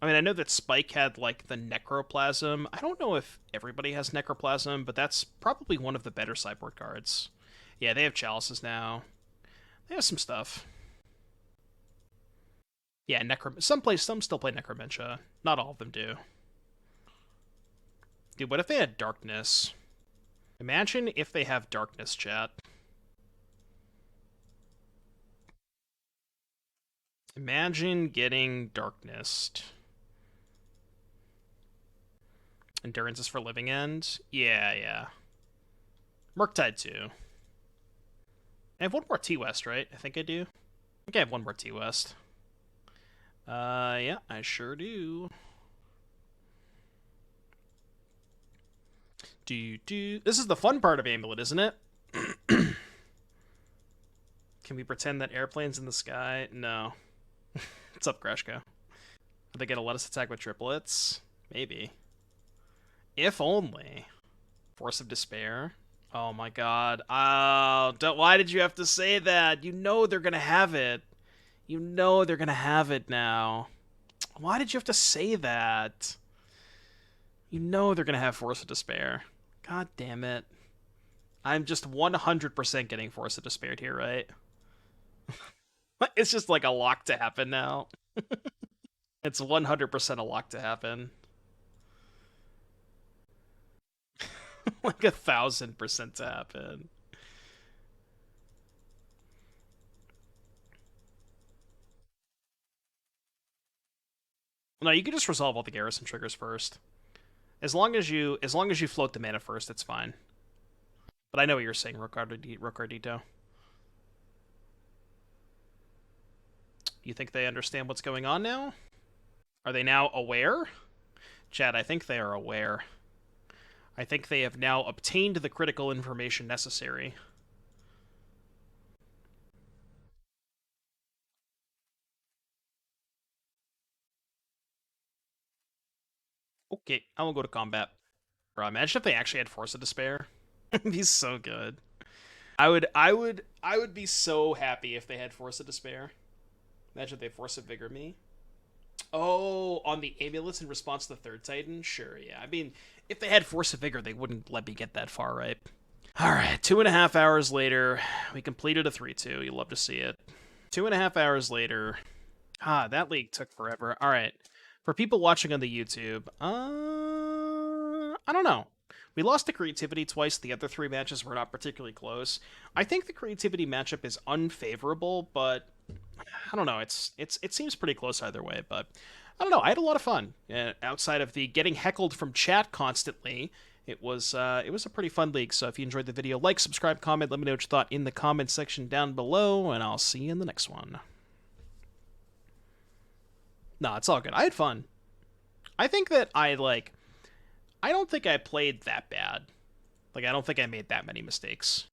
I mean, I know that Spike had, like, the Necroplasm. I don't know if everybody has Necroplasm, but that's probably one of the better sideboard cards. Yeah, they have Chalices now. They have some stuff. Yeah, some still play Necromentia. Not all of them do. Dude, what if they had Darkness? Imagine if they have Darkness, chat. Imagine getting Darkness. Endurance is for Living End? Yeah. Murktide too. I have 1 more T-West, right? I think I do. I think I have 1 more T-West. Yeah, I sure do. This is the fun part of Amulet, isn't it? Can we pretend that airplanes in the sky? No. What's up, Greshko? Are they gonna let us attack with triplets? Maybe. If only. Force of Despair. Oh my god. Oh, why did you have to say that? You know they're gonna have it. You know they're gonna have it now. Why did you have to say that? You know they're gonna have Force of Despair. God damn it. I'm just 100% getting Force of Despair here, right? It's just like a lock to happen now. It's 100% a lock to happen. Like 1,000% to happen. No, you can just resolve all the garrison triggers first. As long as you float the mana first, it's fine. But I know what you're saying, Ricardito. You think they understand what's going on now? Are they now aware? Chad, I think they are aware. I think they have now obtained the critical information necessary. Okay, I will go to combat. Bro, imagine if they actually had Force of Despair. It'd be so good. I would be so happy if they had Force of Despair. Imagine if they Force of Vigor me. Oh, on the amulets in response to the third Titan? Sure, yeah. I mean, if they had Force of Vigor, they wouldn't let me get that far, right? Alright, 2.5 hours later, we completed a 3-2. You'll love to see it. 2.5 hours later. That league took forever. Alright. For people watching on the YouTube, I don't know. We lost to creativity twice. The other three matches were not particularly close. I think the creativity matchup is unfavorable, but I don't know. It seems pretty close either way, but I don't know. I had a lot of fun outside of the getting heckled from chat constantly. It was a pretty fun league. So if you enjoyed the video, like, subscribe, comment, let me know what you thought in the comment section down below, and I'll see you in the next one. No, it's all good. I had fun. I think that I don't think I played that bad. Like, I don't think I made that many mistakes.